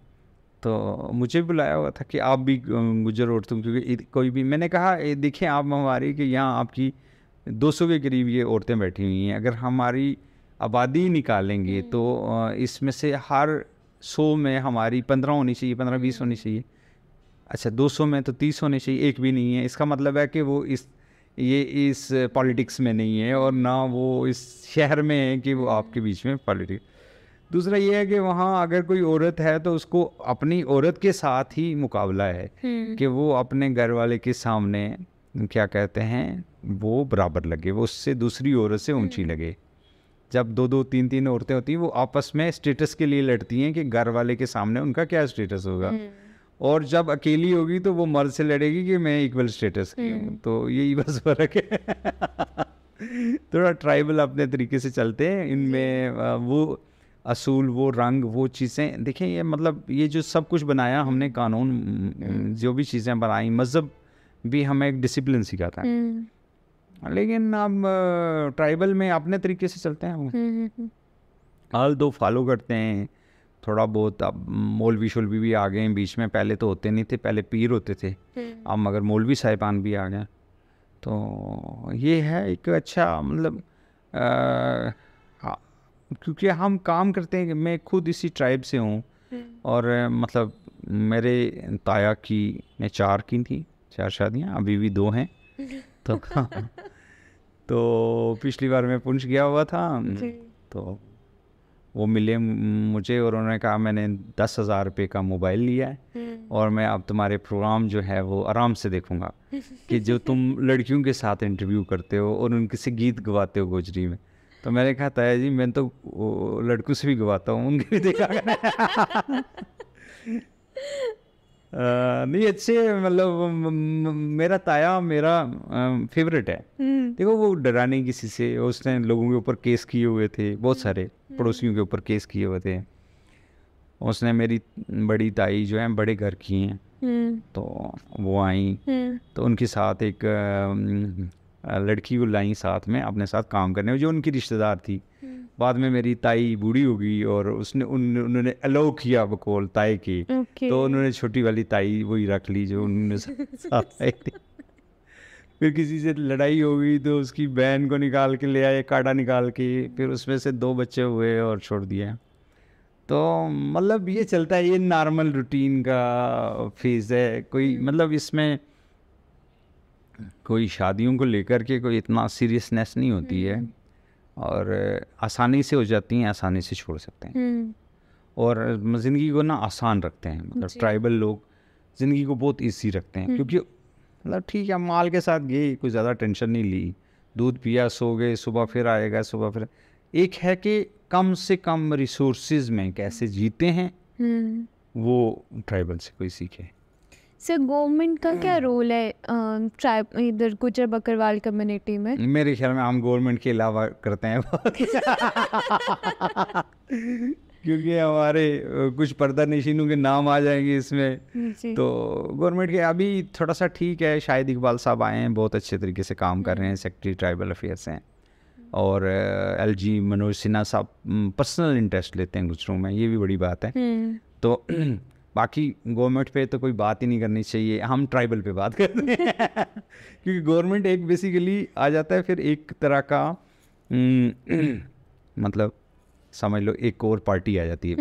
तो मुझे बुलाया हुआ था कि आप भी गुजर औरतों, क्योंकि कोई भी, मैंने कहा देखिए आप हमारी कि यहाँ आपकी 200 के करीब ये औरतें बैठी हुई हैं, अगर हमारी आबादी निकालेंगे तो इसमें से हर 100 में हमारी 15 होनी चाहिए, 15-20 होनी चाहिए। अच्छा 200 में तो 30 होनी चाहिए, एक भी नहीं है। इसका मतलब है कि वो इस पॉलिटिक्स में नहीं है, और ना वो इस शहर में है कि वो आपके बीच में पॉलिटिक्स। दूसरा ये है कि वहाँ अगर कोई औरत है तो उसको अपनी औरत के साथ ही मुकाबला है कि वो अपने घर वाले के सामने क्या कहते हैं वो बराबर लगे, वो उससे दूसरी औरत से ऊंची लगे। जब 2-2 3-3 औरतें होती हैं वो आपस में स्टेटस के लिए लड़ती हैं कि घर वाले के सामने उनका क्या स्टेटस होगा, और जब अकेली होगी तो वो मर्द से लड़ेगी कि मैं इक्वल स्टेटस की हूँ। तो यही बस फ़र्क है। थोड़ा ट्राइबल अपने तरीके से चलते हैं इनमें, वो असूल, वो रंग, वो चीज़ें देखें। ये मतलब ये जो सब कुछ बनाया हमने, कानून जो भी चीज़ें बनाई, मज़हब भी हमें एक डिसिप्लिन सिखाता है। लेकिन अब ट्राइबल में अपने तरीके से चलते हैं, हाल दो फॉलो करते हैं थोड़ा बहुत। अब मौलवी शोलवी भी आ गए हैं बीच में, पहले तो होते नहीं थे, पहले पीर होते थे, अब मगर मौलवी साहिबान भी आ गए। तो ये है एक अच्छा मतलब क्योंकि हम काम करते हैं, मैं खुद इसी ट्राइब से हूँ, और मतलब मेरे ताया की ने 4 की थी, 4 शादियाँ, अभी भी 2 हैं। तो तो पिछली बार मैं पुंछ गया हुआ था, तो वो मिले मुझे और उन्होंने कहा मैंने 10,000 रुपये का मोबाइल लिया है और मैं अब तुम्हारे प्रोग्राम जो है वो आराम से देखूंगा कि जो तुम लड़कियों के साथ इंटरव्यू करते हो और उनके से गीत गवाते हो गोजरी में। तो मैंने कहा ताया जी मैं तो लड़कों से भी गवाता हूँ, उनके भी देखा नहीं अच्छे, मतलब मेरा ताया मेरा फेवरेट है। देखो वो डरा नहीं किसी से, उसने लोगों के ऊपर केस किए हुए थे, बहुत सारे पड़ोसियों के ऊपर केस किए हुए थे। उसने मेरी बड़ी ताई जो है बड़े घर की हैं, तो वो आई तो उनके साथ एक लड़की को लाई साथ में अपने साथ काम करने, जो उनकी रिश्तेदार थी। बाद में मेरी ताई बूढ़ी हो गई और उन्होंने अलाउ किया बकौल ताई की, तो उन्होंने छोटी वाली ताई वही रख ली जो उन्होंने साथ आई थी। फिर किसी से लड़ाई हो गई तो उसकी बहन को निकाल के ले आए, काटा निकाल के, फिर उसमें से 2 बच्चे हुए और छोड़ दिया। तो मतलब ये चलता है, ये नॉर्मल रूटीन का फेज़ है। कोई मतलब इसमें कोई शादियों को लेकर के कोई इतना सीरियसनेस नहीं होती है, और आसानी से हो जाती हैं, आसानी से छोड़ सकते हैं, और ज़िंदगी को ना आसान रखते हैं। मतलब ट्राइबल लोग ज़िंदगी को बहुत इजी रखते हैं, क्योंकि मतलब ठीक है, माल के साथ गए, कोई ज़्यादा टेंशन नहीं ली, दूध पिया, सो गए, सुबह फिर आएगा, सुबह फिर। एक है कि कम से कम रिसोर्सेज में कैसे जीते हैं, वो ट्राइबल से कोई सीखे। सर गवर्नमेंट का क्या रोल है ट्राइब इधर गुजर बकरवाल कम्युनिटी में? मेरे ख्याल में हम गवर्नमेंट के अलावा करते हैं क्योंकि हमारे कुछ पर्दा नशीनों के नाम आ जाएंगे इसमें। तो गवर्नमेंट के अभी थोड़ा सा ठीक है, शाहिद इकबाल साहब आए हैं, बहुत अच्छे तरीके से काम कर रहे हैं, सेक्रेटरी ट्राइबल अफेयर्स हैं, और LG मनोज सिन्हा साहब पर्सनल इंटरेस्ट लेते हैं गुजरों में, ये भी बड़ी बात है। तो बाकी गवर्नमेंट पे तो कोई बात ही नहीं करनी चाहिए, हम ट्राइबल पे बात करते हैं क्योंकि गवर्नमेंट एक बेसिकली आ जाता है, फिर एक तरह का मतलब समझ लो एक और पार्टी आ जाती है।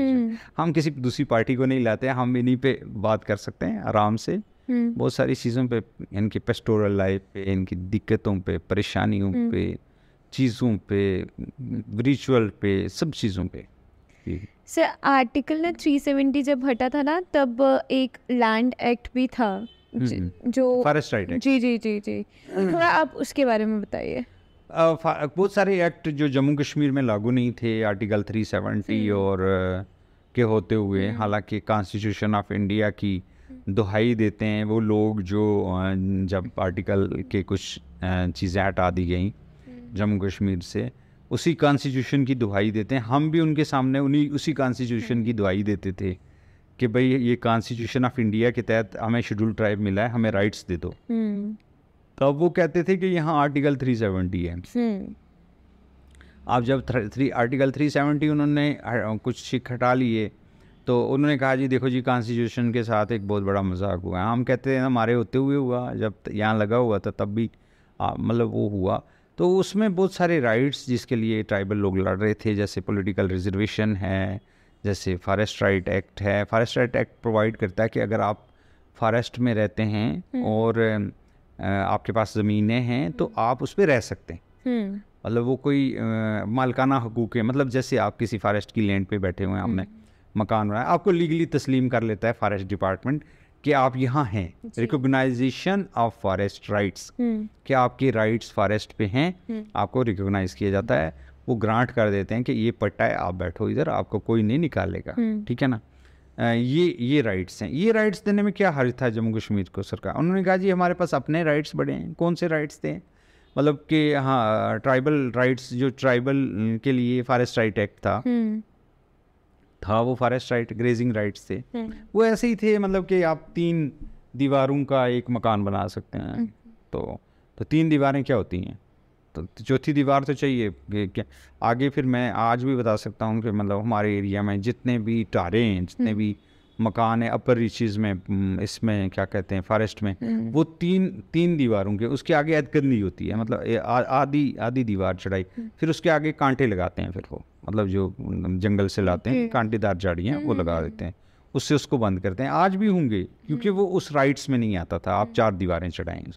हम किसी दूसरी पार्टी को नहीं लाते हैं, हम इन्हीं पे बात कर सकते हैं आराम से, बहुत सारी चीज़ों पे, इनकी पेस्टोरल लाइफ पे, इनकी दिक्कतों पे, परेशानियों पे, चीज़ों पे, रिचुअल पे, सब चीज़ों पे। सर आर्टिकल ना 370 जब हटा था ना, तब एक लैंड एक्ट भी था जो फॉरेस्ट राइट एक्ट। जी जी जी जी, थोड़ा आप उसके बारे में बताइए। बहुत सारे एक्ट जो जम्मू कश्मीर में लागू नहीं थे, आर्टिकल 370 और के होते हुए, हालांकि कॉन्स्टिट्यूशन ऑफ इंडिया की दुहाई देते हैं वो लोग जो जब आर्टिकल के कुछ चीज़ें हटा दी गई जम्मू कश्मीर से, उसी कॉन्स्टिट्यूशन की दुहाई देते हैं। हम भी उनके सामने उसी कॉन्स्टिट्यूशन की दुहाई देते थे कि भाई ये कॉन्स्टिट्यूशन ऑफ इंडिया के तहत हमें शेड्यूल ट्राइब मिला है, हमें राइट्स दे दो। तब वो कहते थे कि यहाँ आर्टिकल 370 है। अब जब आर्टिकल 370 उन्होंने कुछ सिख हटा लिए, तो उन्होंने कहा जी देखो जी, कॉन्स्टिट्यूशन के साथ एक बहुत बड़ा मजाक हुआ है। हम कहते हैं हमारे होते हुए हुआ, जब यहाँ लगा हुआ था तब भी मतलब वो हुआ। तो उसमें बहुत सारे राइट्स जिसके लिए ट्राइबल लोग लड़ रहे थे, जैसे पॉलिटिकल रिजर्वेशन है, जैसे फॉरेस्ट राइट एक्ट है। फॉरेस्ट राइट एक्ट प्रोवाइड करता है कि अगर आप फॉरेस्ट में रहते हैं और आपके पास ज़मीनें हैं तो आप उस पर रह सकते हैं। मतलब वो कोई मालिकाना हकूक़ है, मतलब जैसे आप किसी फॉरेस्ट की लैंड पे बैठे हुए हैं, आपने मकान बनाया, आपको लीगली तस्लीम कर लेता है फॉरेस्ट डिपार्टमेंट कि आप यहाँ हैं। रिकॉग्नाइजेशन ऑफ फॉरेस्ट राइट्स, कि आपके राइट्स फॉरेस्ट पे हैं, आपको रिकॉग्नाइज किया जाता है। वो ग्रांट कर देते हैं कि ये पट्टा है, आप बैठो इधर, आपको कोई नहीं निकालेगा, ठीक है ना। ये राइट्स हैं। ये राइट्स देने में क्या हर्ज था जम्मू कश्मीर को सरकार? उन्होंने कहा जी हमारे पास अपने राइट्स बड़े हैं। कौन से राइट्स थे? मतलब कि हाँ, ट्राइबल राइट्स, जो ट्राइबल के लिए फॉरेस्ट राइट एक्ट था वो फॉरेस्ट राइट, ग्रेजिंग राइट्स थे, वो ऐसे ही थे। मतलब कि आप 3 दीवारों का एक मकान बना सकते हैं। तो 3 दीवारें क्या होती हैं? तो चौथी दीवार तो चाहिए कि आगे फिर मैं आज भी बता सकता हूँ कि मतलब हमारे एरिया में जितने भी टारे हैं, जितने भी मकान है अपर रीचेज़ में, इसमें क्या कहते हैं फॉरेस्ट में, वो 3 दीवारों के, उसके आगे अदकंदी होती है, मतलब आधी दीवार चढ़ाई, फिर उसके आगे कांटे लगाते हैं। फिर वो मतलब जो जंगल से लाते हैं कांटेदार झाड़ियाँ वो लगा देते हैं, उससे उसको बंद करते हैं। आज भी होंगे क्योंकि वो उस राइट्स में नहीं आता था, आप 4 दीवारें चढ़ाएँ।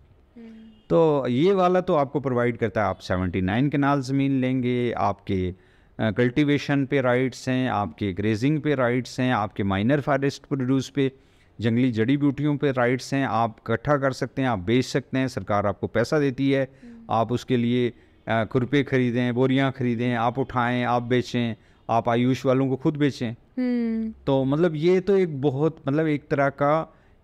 तो ये वाला तो आपको प्रोवाइड करता है। आप 79 कनाल ज़मीन लेंगे, आपके कल्टीवेशन पे राइट्स हैं, आपके ग्रेजिंग पे राइट्स हैं, आपके माइनर फॉरेस्ट प्रोड्यूस पे, जंगली जड़ी बूटियों पे राइट्स हैं। आप इकट्ठा कर सकते हैं, आप बेच सकते हैं, सरकार आपको पैसा देती है, आप उसके लिए खुरपे खरीदें, बोरियां खरीदें, आप उठाएं, आप बेचें, आप आयुष वालों को खुद बेचें। तो मतलब ये तो एक बहुत, मतलब एक तरह का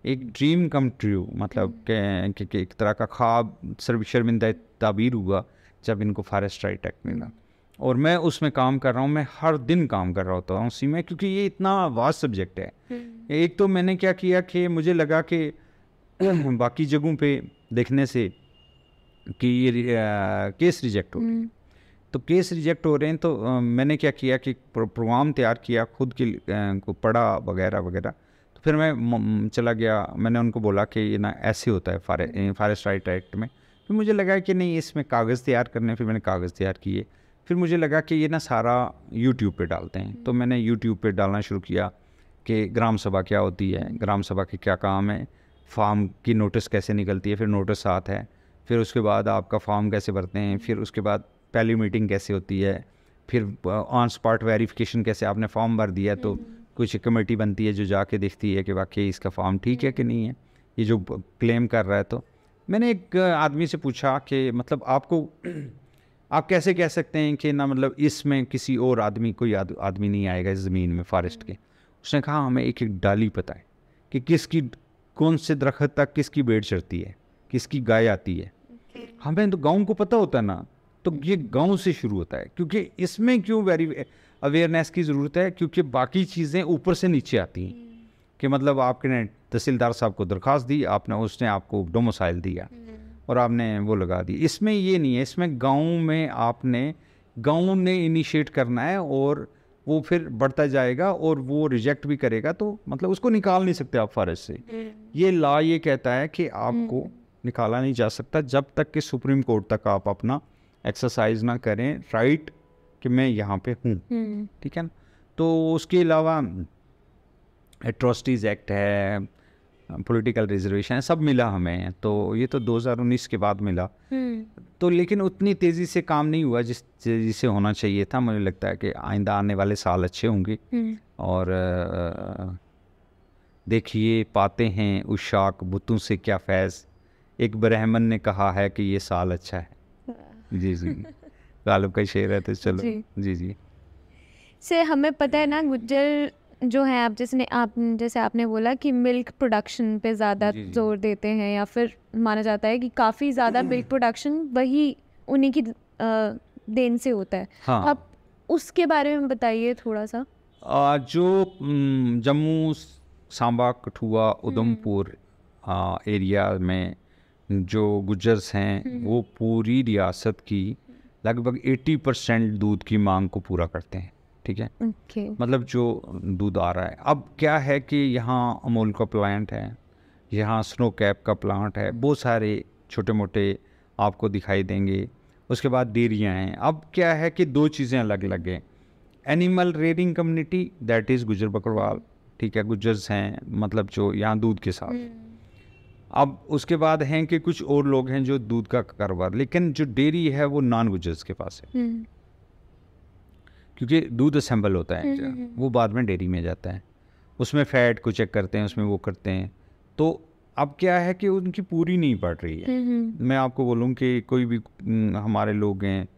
एक ड्रीम कम ट्रू, मतलब कि एक तरह का ख्वाब शर्मिंदा ताबीर हुआ जब इनको फॉरेस्ट राइट एक्ट मिला। और मैं उसमें काम कर रहा हूँ, मैं हर दिन काम कर रहा होता हूँ उसी में, क्योंकि ये इतना वास्ट सब्जेक्ट है। एक तो मैंने क्या किया कि मुझे लगा कि बाकी जगहों पे देखने से कि ये केस रिजेक्ट हो रहे हैं, तो केस रिजेक्ट हो रहे हैं, तो मैंने क्या किया कि प्रोग्राम तैयार किया खुद के को पढ़ा वगैरह वगैरह। तो फिर मैं चला गया, मैंने उनको बोला कि ये ना ऐसे होता है फॉरेस्ट राइट एक्ट में। फिर मुझे लगा कि नहीं, इसमें कागज़ तैयार करने, फिर मैंने कागज़ तैयार किए, फिर मुझे लगा कि ये ना सारा यूट्यूब पे डालते हैं, तो मैंने यूट्यूब पे डालना शुरू किया कि ग्राम सभा क्या होती है, ग्राम सभा के क्या काम है, फार्म की नोटिस कैसे निकलती है, फिर नोटिस आता है, फिर उसके बाद आपका फॉर्म कैसे भरते हैं, फिर उसके बाद पहली मीटिंग कैसे होती है, फिर ऑन स्पॉट वेरिफिकेशन कैसे, आपने फॉर्म भर दिया तो कुछ कमेटी बनती है जो जाके देखती है कि वाकई इसका फॉर्म ठीक है कि नहीं है, ये जो क्लेम कर रहा है। तो मैंने एक आदमी से पूछा कि मतलब आपको आप कैसे कह सकते हैं कि ना मतलब इसमें किसी और आदमी कोई आदमी नहीं आएगा इस ज़मीन में फॉरेस्ट के। उसने कहा हमें एक एक डाली पता है कि किसकी कौन से दरख्त तक किसकी भेड़ चढ़ती है, किसकी गाय आती है। हमें तो गाँव को पता होता ना, तो ये गांव से शुरू होता है, क्योंकि इसमें क्यों वेरी अवेयरनेस की ज़रूरत है, क्योंकि बाकी चीज़ें ऊपर से नीचे आती हैं कि मतलब आपने तहसीलदार साहब को दरख्वास्त दी, आपने उसने आपको डोमिसाइल दिया और आपने वो लगा दी। इसमें ये नहीं है, इसमें गांव में आपने गांव ने इनिशिएट करना है और वो फिर बढ़ता जाएगा और वो रिजेक्ट भी करेगा, तो मतलब उसको निकाल नहीं सकते आप फॉरेस्ट से। ये लॉ ये कहता है कि आपको निकाला नहीं जा सकता जब तक कि सुप्रीम कोर्ट तक आप अपना एक्सरसाइज ना करें राइट कि मैं यहाँ पे हूँ, ठीक है ना। तो उसके अलावा एट्रोसिटीज़ एक्ट है, पॉलिटिकल रिजर्वेशन है, सब मिला हमें, तो ये तो 2019 के बाद मिला। तो लेकिन उतनी तेज़ी से काम नहीं हुआ जिस तेज़ी से होना चाहिए था। मुझे लगता है कि आइंदा आने वाले साल अच्छे होंगे। और देखिए पाते हैं उशाक बुतों से क्या फैज़, एक ब्राह्मण ने कहा है कि ये साल अच्छा है। जी जी गालिब का शेर है, तो चलो जी जी से हमें पता है ना गुज्जर जो है, आप जैसे आपने बोला कि मिल्क प्रोडक्शन पे ज़्यादा जोर देते हैं, या फिर माना जाता है कि काफ़ी ज़्यादा मिल्क प्रोडक्शन वही उन्हीं की देन से होता है। हाँ। आप उसके बारे में बताइए थोड़ा सा। जो जम्मू सांबा कठुआ उधमपुर एरिया में जो गुज्जर्स हैं वो पूरी रियासत की लगभग 80% दूध की मांग को पूरा करते हैं, ठीक है। मतलब जो दूध आ रहा है, अब क्या है कि यहाँ अमूल का प्लांट है, यहाँ स्नो कैप का प्लांट है, बहुत सारे छोटे मोटे आपको दिखाई देंगे। उसके बाद डेयरियाँ हैं। अब क्या है कि दो चीज़ें अलग अलग हैं। Animal rearing community that is Gujjar Bakarwal, ठीक है, गुज्जर्स हैं मतलब जो यहाँ दूध के साथ। अब उसके बाद हैं कि कुछ और लोग हैं जो दूध का कारोबार, लेकिन जो डेयरी है वो नॉन गुज्जर्स के पास है, क्योंकि दूध असेंबल होता है वो बाद में डेयरी में जाता है, उसमें फैट को चेक करते हैं, उसमें वो करते हैं। तो अब क्या है कि उनकी पूरी नहीं पड़ रही है। मैं आपको बोलूँ कि कोई भी हमारे लोग हैं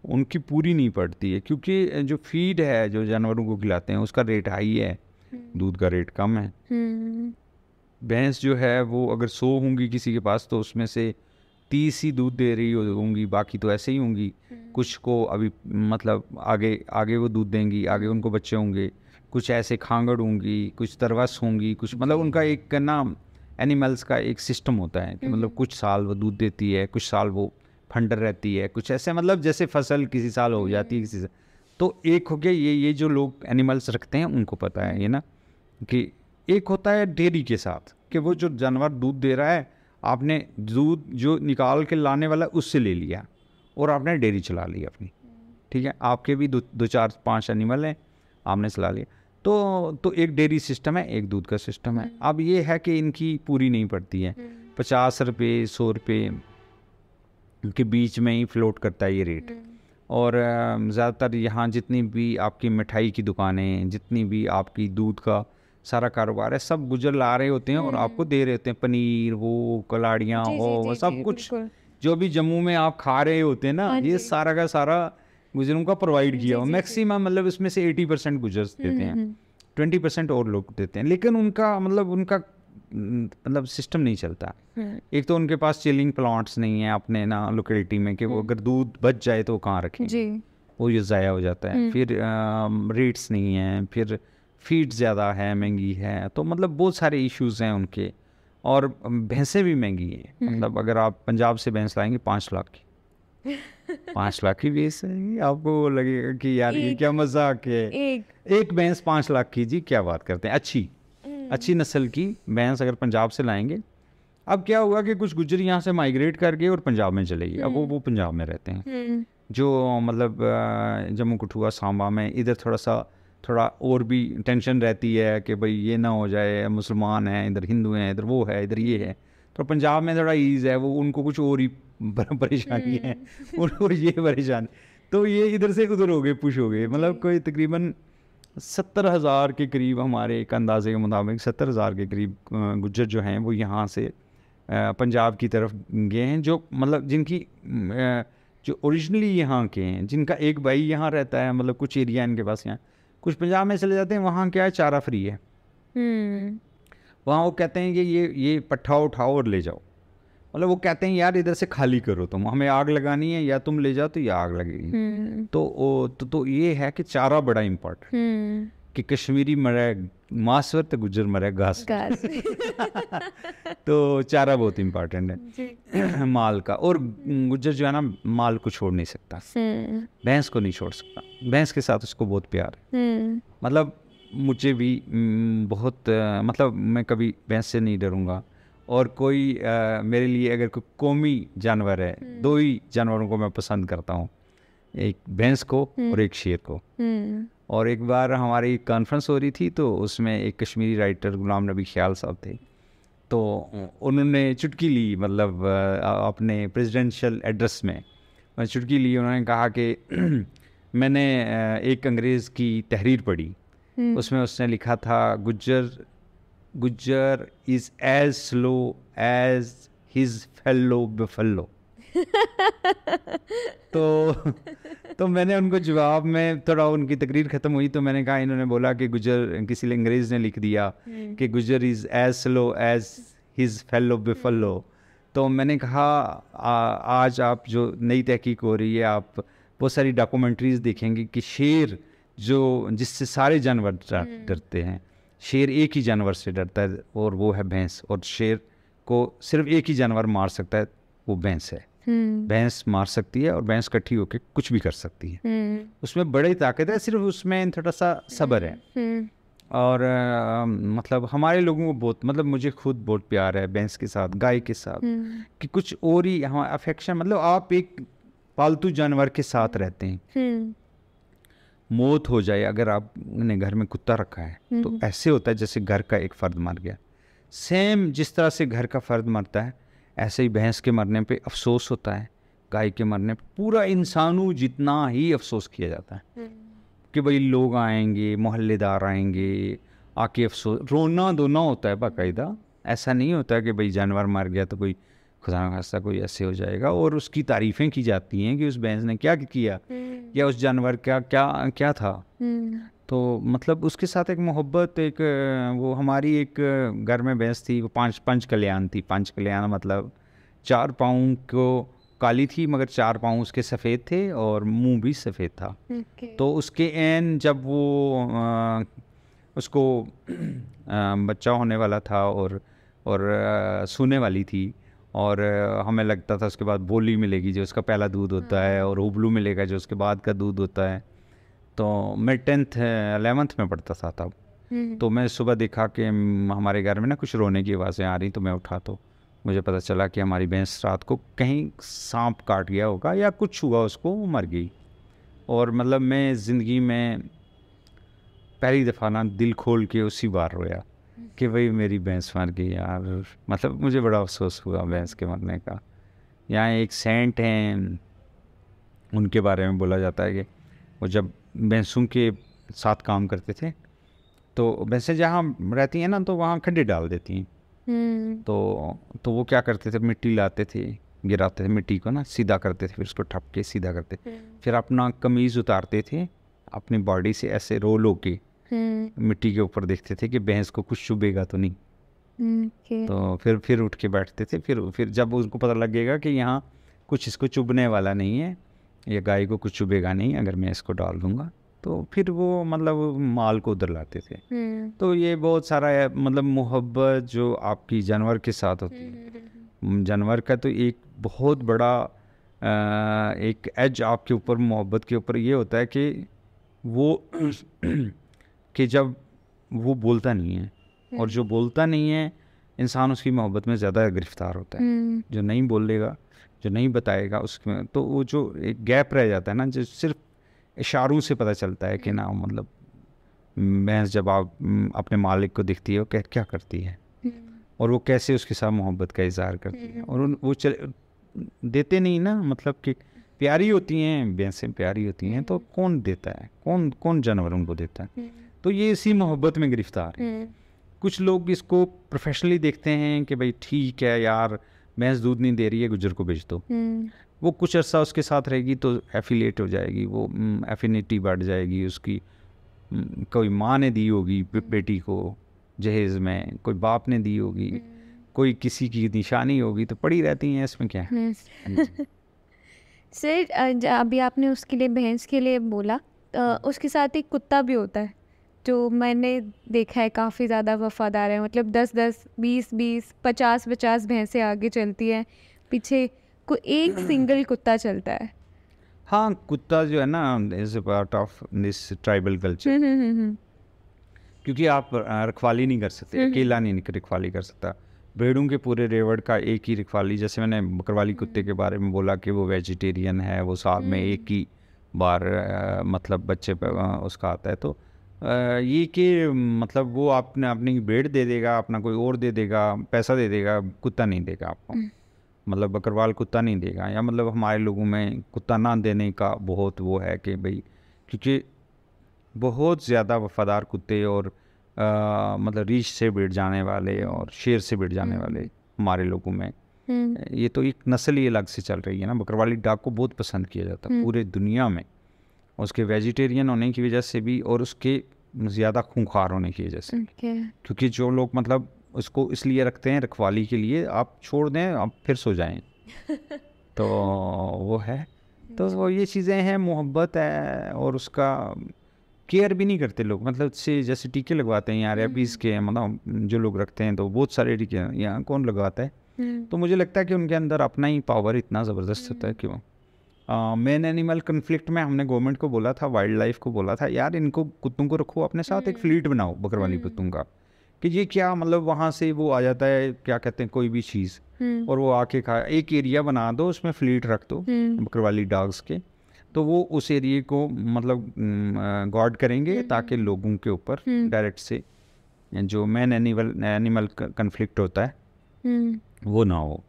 उनकी पूरी नहीं पड़ती है, क्योंकि जो फीड है जो जानवरों को खिलाते हैं उसका रेट हाई है, दूध का रेट कम है। भैंस जो है वो अगर 100 होंगी किसी के पास तो उसमें से 30 ही दूध दे रही होंगी, बाकी तो ऐसे ही होंगी। कुछ को अभी मतलब आगे वो दूध देंगी, आगे उनको बच्चे होंगे, कुछ ऐसे खांगड़ होंगी, कुछ तरवस होंगी, कुछ मतलब उनका एक ना एनिमल्स का एक सिस्टम होता है कि मतलब कुछ साल वो दूध देती है, कुछ साल वो फंडर रहती है, कुछ ऐसे मतलब जैसे फसल किसी साल हो जाती है किसी से। तो एक हो गया ये जो लोग एनिमल्स रखते हैं उनको पता है ये ना, कि एक होता है डेयरी के साथ कि वो जो जानवर दूध दे रहा है, आपने दूध जो निकाल के लाने वाला उससे ले लिया और आपने डेयरी चला ली अपनी, ठीक है। आपके भी दो चार 5 एनिमल हैं, आपने चला लिया, तो एक डेयरी सिस्टम है, एक दूध का सिस्टम है। अब ये है कि इनकी पूरी नहीं पड़ती है, 50 रुपये 100 रुपये के बीच में ही फ्लोट करता है ये रेट। और ज़्यादातर यहाँ जितनी भी आपकी मिठाई की दुकानें, जितनी भी आपकी दूध का सारा कारोबार है, सब गुजर ला रहे होते हैं और आपको दे रहे होते हैं पनीर, वो कलाड़ियाँ, वो सब कुछ जो भी जम्मू में आप खा रहे होते हैं ना, ये सारा का सारा गुजरों का प्रोवाइड किया हो। मैक्सिमम मतलब इसमें से 80% गुजर्स देते हैं, 20% और लोग देते हैं, लेकिन उनका मतलब सिस्टम नहीं चलता। एक तो उनके पास चिलिंग प्लांट्स नहीं है अपने ना लोकेलिटी में कि वो अगर दूध बच जाए तो कहाँ रखें, वो ये ज़ाया हो जाता है। फिर रेट्स नहीं हैं, फिर फीड ज़्यादा है, महंगी है, तो मतलब बहुत सारे इश्यूज़ हैं उनके। और भैंसें भी महंगी हैं, मतलब अगर आप पंजाब से भैंस लाएंगे 5 लाख की 5 लाख की भैंस है, आपको लगेगा कि यार ये क्या मजाक है। एक भैंस 5 लाख की, जी क्या बात करते हैं। अच्छी नस्ल की भैंस अगर पंजाब से लाएंगे। अब क्या हुआ कि कुछ गुज्जर यहाँ से माइग्रेट कर गए और पंजाब में चले गए, अब वो पंजाब में रहते हैं। जो मतलब जम्मू कठुआ सांबा में इधर थोड़ा और भी टेंशन रहती है कि भाई ये ना हो जाए, मुसलमान हैं इधर, हिंदू हैं इधर, वो है इधर, ये है। तो पंजाब में थोड़ा ईज़ है, वो उनको कुछ और ही परेशानी है, उनको ये परेशानी। तो ये इधर से उधर हो गए, पुश हो गए। मतलब कोई तकरीबन 70,000 के करीब, हमारे एक अंदाजे के मुताबिक 70,000 के करीब गुज्जर जो हैं वो यहाँ से पंजाब की तरफ गए हैं, जो मतलब जिनकी जो ओरिजिनली यहाँ के हैं, जिनका एक भाई यहाँ रहता है, मतलब कुछ एरिया इनके पास यहाँ, कुछ पंजाब में चले जाते हैं। वहाँ क्या है, चारा फ्री है। वहाँ वो कहते हैं कि ये पट्ठा उठाओ और ले जाओ। मतलब वो कहते हैं यार इधर से खाली करो, तुम, हमें आग लगानी है, या तुम ले जाओ तो ये आग लगेगी। तो ये है कि चारा बड़ा इम्पोर्टेंट, कि कश्मीरी मरे मांसवर तो गुज्जर मरे घास। तो चारा बहुत इम्पोर्टेंट है माल का। और गुज्जर जो है ना, माल को छोड़ नहीं सकता, भैंस को नहीं छोड़ सकता, भैंस के साथ उसको बहुत प्यार है। मतलब मुझे भी बहुत मतलब मैं कभी भैंस से नहीं डरूंगा। और कोई मेरे लिए अगर कोई कौमी जानवर है, दो ही जानवरों को मैं पसंद करता हूँ, एक भैंस को और एक शेर को। और एक बार हमारी कॉन्फ्रेंस हो रही थी, तो उसमें एक कश्मीरी राइटर गुलाम नबी ख्याल साहब थे, तो उन्होंने चुटकी ली, मतलब अपने प्रेसिडेंशियल एड्रेस में चुटकी ली। उन्होंने कहा कि मैंने एक अंग्रेज़ की तहरीर पढ़ी, उसमें उसने लिखा था, Gujjar is as slow as his fellow buffalo. तो मैंने उनको जवाब में, थोड़ा उनकी तकरीर ख़त्म हुई तो मैंने कहा, इन्होंने बोला कि गुज्जर, किसी अंग्रेज़ ने लिख दिया कि Gujjar is as slow as his fellow buffalo. तो मैंने कहा आज आप जो नई तहकीक हो रही है, आप बहुत सारी डॉक्यूमेंट्रीज़ देखेंगे कि शेर जिससे सारे जानवर डरते हैं, शेर एक ही जानवर से डरता है, और वो है भैंस। और शेर को सिर्फ एक ही जानवर मार सकता है, वो भैंस है। भैंस मार सकती है, और भैंस इकट्ठी होकर कुछ भी कर सकती है। उसमें बड़ी ताकत है, सिर्फ उसमें थोड़ा सा सब्र है। और मतलब हमारे लोगों को बहुत, मतलब मुझे खुद बहुत प्यार है भैंस के साथ, गाय के साथ, कि कुछ और ही हमारा अफेक्शन, मतलब आप एक पालतू जानवर के साथ रहते हैं, मौत हो जाए, अगर आपने घर में कुत्ता रखा है तो ऐसे होता है जैसे घर का एक फ़र्द मर गया। सेम जिस तरह से घर का फ़र्द मरता है, ऐसे ही भैंस के मरने पे अफसोस होता है, गाय के मरने पे पूरा इंसानों जितना ही अफसोस किया जाता है कि भाई लोग आएंगे, मोहल्लेदार आएंगे, आके अफसोस, रोना धोना होता है बाकायदा। ऐसा नहीं होता है कि भाई जानवर मर गया तो कोई खुदा न खास्ता कोई ऐसे हो जाएगा, और उसकी तारीफ़ें की जाती हैं कि उस भैंस ने क्या किया, या उस जानवर का क्या था। तो मतलब उसके साथ एक मोहब्बत, एक वो हमारी एक घर में भैंस थी, वो पंच कल्याण थी। पंच कल्याण मतलब 4 पाँव को काली थी, मगर 4 पाँव उसके सफ़ेद थे, और मुंह भी सफ़ेद था। तो उसके एन जब वो उसको बच्चा होने वाला था, और सूने वाली थी, और हमें लगता था उसके बाद बोली मिलेगी जो उसका पहला दूध होता है, और उबलू मिलेगा जो उसके बाद का दूध होता है। तो मैं 10th 11th में पढ़ता था तब। तो मैं सुबह देखा कि हमारे घर में ना कुछ रोने की आवाज़ें आ रही, तो मैं उठा, तो मुझे पता चला कि हमारी भैंस रात को कहीं सांप काट गया होगा या कुछ हुआ उसको, वो मर गई। और मतलब मैं ज़िंदगी में पहली दफ़ा ना दिल खोल के उसी बार रोया कि भाई मेरी भैंस मर गई यार। मतलब मुझे बड़ा अफसोस हुआ भैंस के मरने का। यहाँ एक सेंट हैं, उनके बारे में बोला जाता है कि वो जब भैंसों के साथ काम करते थे, तो भैंसें जहाँ रहती हैं ना, तो वहाँ खड्डे डाल देती हैं। तो वो क्या करते थे, मिट्टी लाते थे, गिराते थे मिट्टी को ना, सीधा करते थे, फिर उसको ठप के सीधा करते, फिर अपना कमीज़ उतारते थे अपनी बॉडी से, ऐसे रोल होके मिट्टी के ऊपर देखते थे कि भैंस को कुछ चुभेगा तो नहीं। तो फिर उठ के बैठते थे। फिर जब उनको पता लगेगा कि यहाँ कुछ इसको चुभने वाला नहीं है, या गाय को कुछ चुभेगा नहीं अगर मैं इसको डाल दूँगा, तो फिर वो मतलब माल को उधर लाते थे। तो ये बहुत सारा है, मतलब मोहब्बत जो आपकी जानवर के साथ होती है। जानवर का तो एक बहुत बड़ा एक एज आपके ऊपर, मोहब्बत के ऊपर ये होता है कि वो कि जब वो बोलता नहीं है, और जो बोलता नहीं है इंसान उसकी मोहब्बत में ज़्यादा गिरफ्तार होता है। जो नहीं बोलेगा जो नहीं बताएगा उसमें, तो वो जो एक गैप रह जाता है ना, जो सिर्फ इशारों से पता चलता है कि ना, मतलब भैंस जब आप अपने मालिक को दिखती है वो क्या करती है और वो कैसे उसके साथ मोहब्बत का इजहार करती है, और वो देते नहीं ना, मतलब कि प्यारी होती हैं भैंसें, प्यारी होती हैं, तो कौन देता है, कौन जानवर उनको देता है, तो ये इसी मोहब्बत में गिरफ्तार है। कुछ लोग इसको प्रोफेशनली देखते हैं कि भाई ठीक है यार, भैंस दूध नहीं दे रही है, गुज्जर को बेच दो, वो कुछ अर्सा उसके साथ रहेगी तो एफिलिएट हो जाएगी, वो एफिनिटी बढ़ जाएगी उसकी, कोई माँ ने दी होगी बेटी को जहेज़ में, कोई बाप ने दी होगी, कोई किसी की निशानी होगी, तो पड़ी रहती हैं, इसमें क्या है। सर अभी आपने उसके लिए, भैंस के लिए बोला, उसके साथ एक कुत्ता भी होता है जो मैंने देखा है काफ़ी ज़्यादा वफादार है, मतलब 10-10, 20-20, 50-50 भैंसें आगे चलती हैं, पीछे एक सिंगल कुत्ता चलता है। हाँ, कुत्ता जो है ना is a part of this tribal culture, क्योंकि आप रखवाली नहीं कर सकते, अकेला नहीं रखवाली कर सकता। भेड़ों के पूरे रेवड़ का एक ही रखवाली, जैसे मैंने बकरवाली कुत्ते के बारे में बोला कि वो वेजिटेरियन है, वो साल में एक ही बार मतलब बच्चे पे उसका आता है, तो ये कि मतलब वो आपने अपनी भेड़ दे देगा, अपना कोई और दे देगा, पैसा दे देगा, कुत्ता नहीं देगा आपको, मतलब बकरवाल कुत्ता नहीं देगा। या मतलब हमारे लोगों में कुत्ता ना देने का बहुत वो है कि भाई, क्योंकि बहुत ज़्यादा वफादार कुत्ते और मतलब रीछ से भिड़ जाने वाले और शेर से भिड़ जाने वाले हमारे लोगों में, ये तो एक नस्ल ही अलग से चल रही है ना। बकरवाली डॉग को बहुत पसंद किया जाता है पूरे दुनिया में, उसके वेजिटेरियन होने की वजह से भी और उसके ज़्यादा खूंखार होने की वजह से, क्योंकि जो लोग मतलब उसको इसलिए रखते हैं रखवाली के लिए, आप छोड़ दें आप फिर सो जाएं तो वो है, तो वो ये चीज़ें हैं, मोहब्बत है, और उसका केयर भी नहीं करते लोग, मतलब से जैसे टीके लगवाते हैं यार, रेबीज़ के, मतलब जो लोग रखते हैं तो बहुत सारे टीके यहाँ कौन लगवाता है, तो मुझे लगता है कि उनके अंदर अपना ही पावर इतना ज़बरदस्त होता है। क्यों मैन एनिमल कन्फ्लिक्ट में हमने गवर्नमेंट को बोला था, वाइल्ड लाइफ को बोला था, यार इनको कुत्तों को रखो अपने साथ, एक फ्लीट बनाओ बकरवाली कुत्तों का, कि ये क्या मतलब वहाँ से वो आ जाता है, क्या कहते हैं, कोई भी चीज़, और वो आके खा, एक एरिया बना दो उसमें फ्लीट रख दो बकरवाली डॉग्स के, तो वो उस एरिया को मतलब गार्ड करेंगे ताकि लोगों के ऊपर डायरेक्ट से जो मैन एनिमल कन्फ्लिक्ट होता है वो ना हो।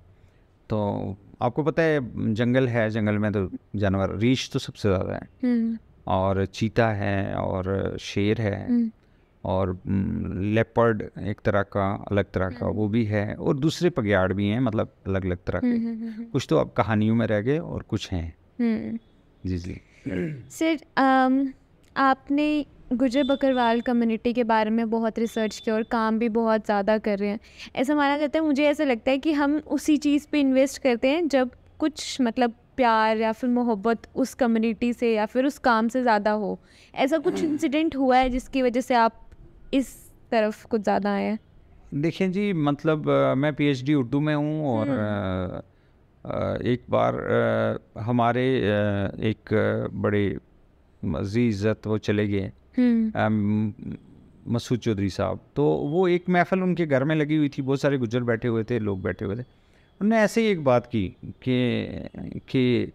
तो आपको पता है जंगल है, जंगल में तो जानवर रीछ तो सबसे ज़्यादा है, और चीता है, और शेर है, और लेपर्ड एक तरह का, अलग तरह का वो भी है, और दूसरे पगयाड़ भी हैं, मतलब अलग अलग तरह के, कुछ तो अब कहानियों में रह गए और कुछ हैं। जी जी सर आपने गुजर बकरवाल कम्युनिटी के बारे में बहुत रिसर्च किया और काम भी बहुत ज़्यादा कर रहे हैं, ऐसा माना जाता है, मुझे ऐसा लगता है कि हम उसी चीज़ पे इन्वेस्ट करते हैं जब कुछ मतलब प्यार या फिर मोहब्बत उस कम्युनिटी से या फिर उस काम से ज़्यादा हो। ऐसा कुछ इंसिडेंट हुआ है जिसकी वजह से आप इस तरफ कुछ ज़्यादा आए हैं? देखिए जी, मतलब मैं पीएचडी उर्दू में हूँ, और एक बार हमारे एक बड़े अजीज़त वो चले गए, मसूद चौधरी साहब, तो वो एक महफिल उनके घर में लगी हुई थी, बहुत सारे गुज्जर बैठे हुए थे, लोग बैठे हुए थे, उन्होंने ऐसे ही एक बात की कि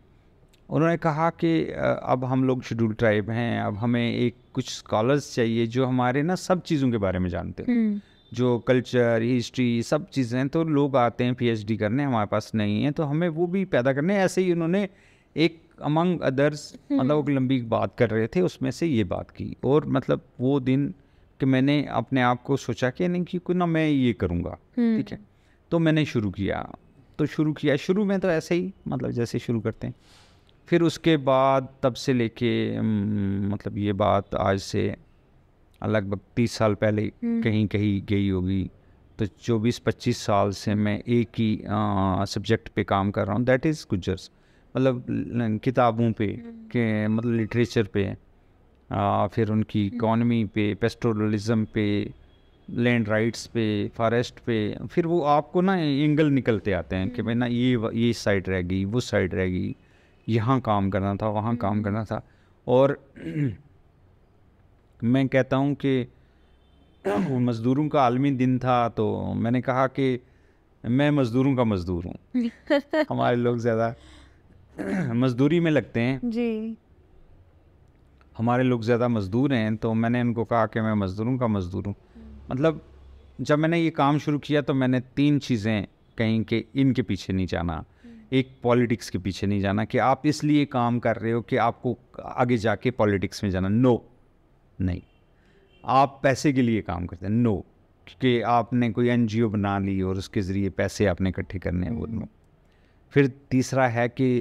उन्होंने कहा कि अब हम लोग शेड्यूल ट्राइब हैं, अब हमें एक कुछ स्कॉलर्स चाहिए जो हमारे ना सब चीज़ों के बारे में जानते हैं, जो कल्चर, हिस्ट्री, सब चीज़ें, तो लोग आते हैं पीएचडी करने, हमारे पास नहीं है, तो हमें वो भी पैदा करने। ऐसे ही उन्होंने एक अमंग अदर्स मतलब एक लंबी बात कर रहे थे, उसमें से ये बात की, और मतलब वो दिन कि मैंने अपने आप को सोचा कि नहीं कि ना मैं ये करूँगा, ठीक है, तो मैंने शुरू किया, शुरू में तो ऐसे ही मतलब जैसे शुरू करते हैं, फिर उसके बाद तब से लेके मतलब ये बात आज से लगभग 30 साल पहले कहीं कहीं गई होगी, तो 24-25 साल से मैं एक ही सब्जेक्ट पे काम कर रहा हूँ, दैट इज़ गुज्जर्स, मतलब किताबों पे के मतलब लिटरेचर पे, फिर उनकी इकॉनमी पे, पेस्टोरलिज्म पे, लैंड राइट्स पे, फॉरेस्ट पे, फिर वो आपको ना एंगल निकलते आते हैं कि भाई ना ये साइड रह गई, वो साइड रह गई, यहाँ काम करना था, वहाँ काम करना था, और मैं कहता हूँ कि मज़दूरों का आलमी दिन था, तो मैंने कहा कि मैं मज़दूरों का मज़दूर हूँ। हमारे लोग ज़्यादा मज़दूरी में लगते हैं जी। हमारे लोग ज़्यादा मज़दूर हैं, तो मैंने उनको कहा कि मैं मज़दूरों का मज़दूर हूँ। मतलब जब मैंने ये काम शुरू किया तो मैंने 3 चीज़ें कहीं कि इनके पीछे नहीं जाना। एक पॉलिटिक्स के पीछे नहीं जाना कि आप इसलिए काम कर रहे हो कि आपको आगे जाके पॉलिटिक्स में जाना, नो, नहीं। आप पैसे के लिए काम करते हैं, नो, कि आपने कोई एनजीओ बना ली और उसके ज़रिए पैसे आपने इकट्ठे करने हैं, वो नो। फिर तीसरा है कि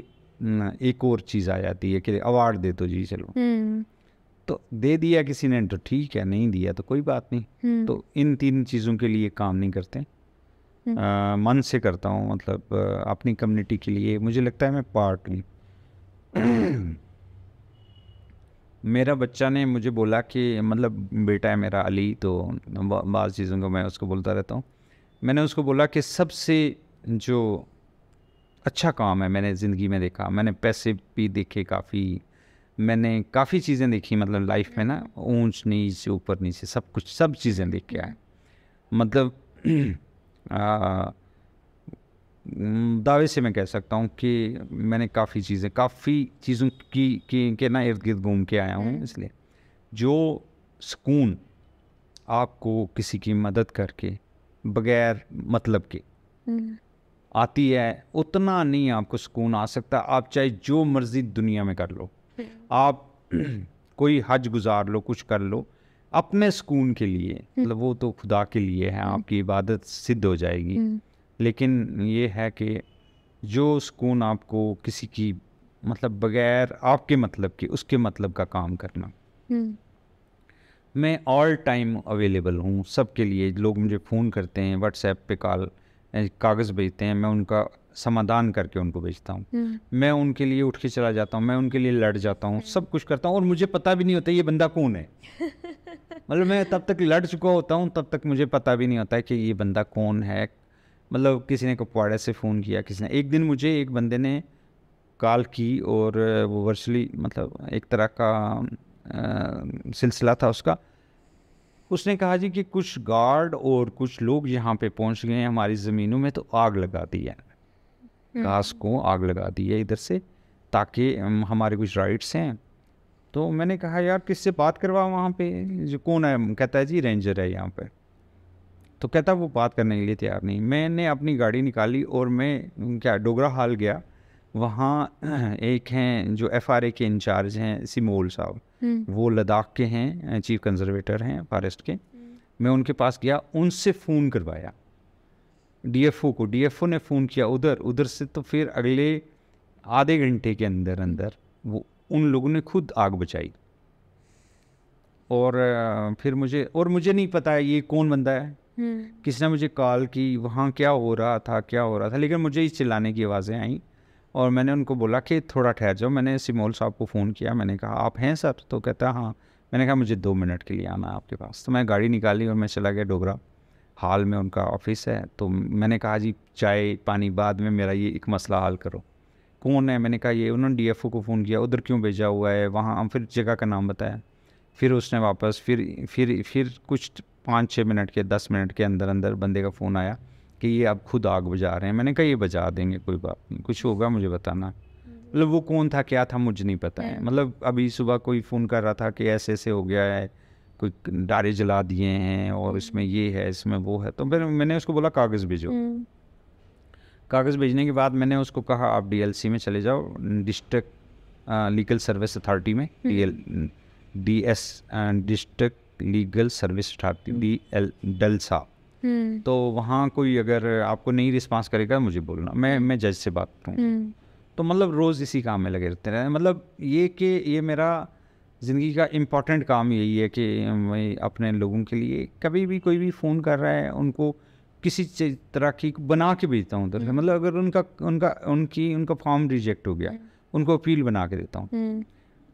एक और चीज़ आ जाती है कि अवार्ड दे दो जी, चलो। तो दे दिया किसी ने तो ठीक है, नहीं दिया तो कोई बात नहीं। तो इन 3 चीज़ों के लिए काम नहीं करते। मन से करता हूँ, मतलब अपनी कम्युनिटी के लिए मुझे लगता है मैं पार्ट हूँ। मेरा बच्चा ने मुझे बोला कि मतलब बेटा है मेरा अली, तो बाज़ चीज़ों को मैं उसको बोलता रहता हूँ। मैंने उसको बोला कि सबसे जो अच्छा काम है मैंने ज़िंदगी में देखा, मैंने पैसे भी देखे काफ़ी, मैंने काफ़ी चीज़ें देखी, मतलब लाइफ में ना ऊंच नीच ऊपर नीचे सब कुछ, सब चीज़ें देख के आए। मतलब दावे से मैं कह सकता हूँ कि मैंने काफ़ी चीज़ों के ना इर्द गिर्द घूम के आया हूँ। इसलिए जो सुकून आपको किसी की मदद करके बगैर मतलब के आती है, उतना नहीं आपको सुकून आ सकता। आप चाहे जो मर्जी दुनिया में कर लो, आप कोई हज गुजार लो, कुछ कर लो अपने सुकून के लिए, मतलब वो तो खुदा के लिए है, आपकी इबादत सिद्ध हो जाएगी। लेकिन ये है कि जो सुकून आपको किसी की मतलब बगैर आपके मतलब के, उसके मतलब का काम करना। मैं ऑल टाइम अवेलेबल हूँ सबके लिए। लोग मुझे फ़ोन करते हैं, व्हाट्सएप पे कागज़ भेजते हैं, मैं उनका समाधान करके उनको भेजता हूँ। मैं उनके लिए उठ के चला जाता हूँ, मैं उनके लिए लड़ जाता हूँ, सब कुछ करता हूँ, और मुझे पता भी नहीं होता ये बंदा कौन है। मतलब मैं तब तक लड़ चुका होता हूँ, तब तक मुझे पता भी नहीं होता है कि ये बंदा कौन है। मतलब किसी ने कुपवाड़ा से फ़ोन किया, किसी ने, एक दिन मुझे एक बंदे ने कॉल की, और वो वर्चुअली मतलब एक तरह का सिलसिला था उसका। उसने कहा जी कि कुछ गार्ड और कुछ लोग यहाँ पे पहुँच गए हैं हमारी ज़मीनों में, तो आग लगा दी है, घास को आग लगा दी है इधर से, ताकि हमारे कुछ राइट्स हैं। तो मैंने कहा यार किससे बात करवा वहाँ पे, जो कौन है? कहता है जी रेंजर है यहाँ पे। तो कहता वो बात करने के लिए तैयार नहीं। मैंने अपनी गाड़ी निकाली और मैं क्या डोगरा हाल गया। वहाँ एक हैं जो FRA के इंचार्ज हैं, सिमोल साहब, वो लद्दाख के हैं, चीफ कंजर्वेटर हैं फॉरेस्ट के। मैं उनके पास गया, उनसे फ़ोन करवाया DFO को, DFO ने फ़ोन किया उधर से। तो फिर अगले आधे घंटे के अंदर अंदर वो उन लोगों ने खुद आग बचाई। और फिर मुझे नहीं पता ये कौन बंदा है, किसी ने मुझे कॉल की, वहाँ क्या हो रहा था, लेकिन मुझे इस चिल्लाने की आवाज़ें आई, और मैंने उनको बोला कि थोड़ा ठहर जाओ। मैंने सिमोल साहब को फ़ोन किया, मैंने कहा आप हैं सर? तो कहता हाँ। मैंने कहा मुझे 2 मिनट के लिए आना है आपके पास। तो मैं गाड़ी निकाली और मैं चला गया डोगरा हाल में, उनका ऑफिस है। तो मैंने कहा जी चाय पानी बाद में, मेरा ये एक मसला हल करो। कौन है? मैंने कहा ये। उन्होंने DFO को फ़ोन किया, उधर क्यों भेजा हुआ है, वहाँ फिर जगह का नाम बताया। फिर उसने वापस फिर कुछ 5-6 मिनट के 10 मिनट के अंदर अंदर बंदे का फ़ोन आया कि ये अब खुद आग बुझा रहे हैं। मैंने कहा ये बुझा देंगे, कोई बात नहीं, कुछ होगा मुझे बताना। मतलब वो कौन था क्या था मुझे नहीं पता है। मतलब अभी सुबह कोई फ़ोन कर रहा था कि ऐसे ऐसे हो गया है, कोई डारे जला दिए हैं और इसमें ये है, इसमें वो है। तो फिर मैंने उसको बोला कागज़ भेजो। कागज़ भेजने के बाद मैंने उसको कहा आप DLC में चले जाओ, डिस्ट्रिक्ट लीगल सर्विस अथॉरिटी में, DS district legal service authority, DLSA। तो वहाँ कोई अगर आपको नहीं रिस्पांस करेगा मुझे बोलना, मैं जज से बात करूँ। तो मतलब रोज़ इसी काम में लगे रहते हैं। मतलब ये मेरा ज़िंदगी का इम्पॉर्टेंट काम यही है कि मैं अपने लोगों के लिए कभी भी कोई भी फ़ोन कर रहा है उनको किसी तरह की बना के भेजता हूँ उधर से। मतलब अगर उनका फॉर्म रिजेक्ट हो गया, उनको अपील बना के देता हूँ।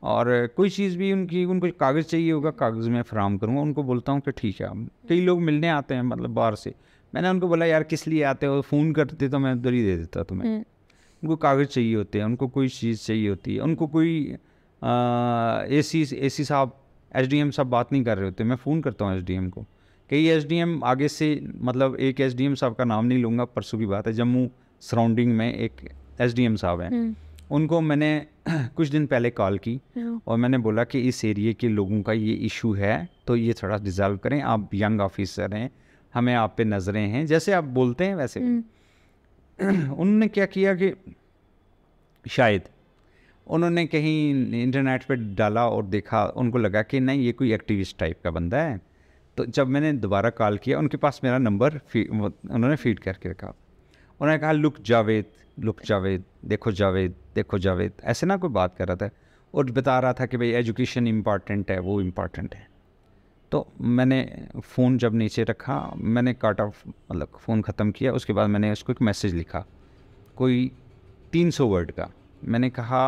और कोई चीज़ भी उनको कागज़ चाहिए होगा, कागज़ में फराहम करूँगा। उनको बोलता हूँ कि ठीक है। कई लोग मिलने आते हैं मतलब बाहर से, मैंने उनको बोला यार किस लिए आते हो, फ़ोन करते तो मैं उधर ही दे देता तुम्हें। उनको कागज़ चाहिए होते हैं, उनको कोई चीज़ चाहिए होती है, उनको कोई AC साहब, SDM साहब बात नहीं कर रहे होते, मैं फ़ोन करता हूँ SDM को कई एसडीएम आगे से, मतलब एक एसडीएम साहब का नाम नहीं लूँगा, परसों की बात है, जम्मू सराउंडिंग में एक एसडीएम साहब हैं, उनको मैंने कुछ दिन पहले कॉल की और मैंने बोला कि इस एरिए के लोगों का ये इशू है, तो ये थोड़ा रिजॉल्व करें, आप यंग ऑफिसर हैं, हमें आप पे नज़रें हैं, जैसे आप बोलते हैं वैसे। उन्होंने क्या किया कि शायद उन्होंने कहीं इंटरनेट पे डाला और देखा, उनको लगा कि नहीं ये कोई एक्टिविस्ट टाइप का बंदा है। तो जब मैंने दोबारा कॉल किया, उनके पास मेरा नंबर उन्होंने फीड करके रखा। उन्होंने कहा लुक जावेद, देखो जावेद, ऐसे ना कोई बात कर रहा था और बता रहा था कि भाई एजुकेशन इम्पॉर्टेंट है, वो इम्पॉर्टेंट है। तो मैंने फ़ोन जब नीचे रखा, मैंने काट ऑफ, मतलब फ़ोन ख़त्म किया, उसके बाद मैंने उसको एक मैसेज लिखा कोई 300 वर्ड का। मैंने कहा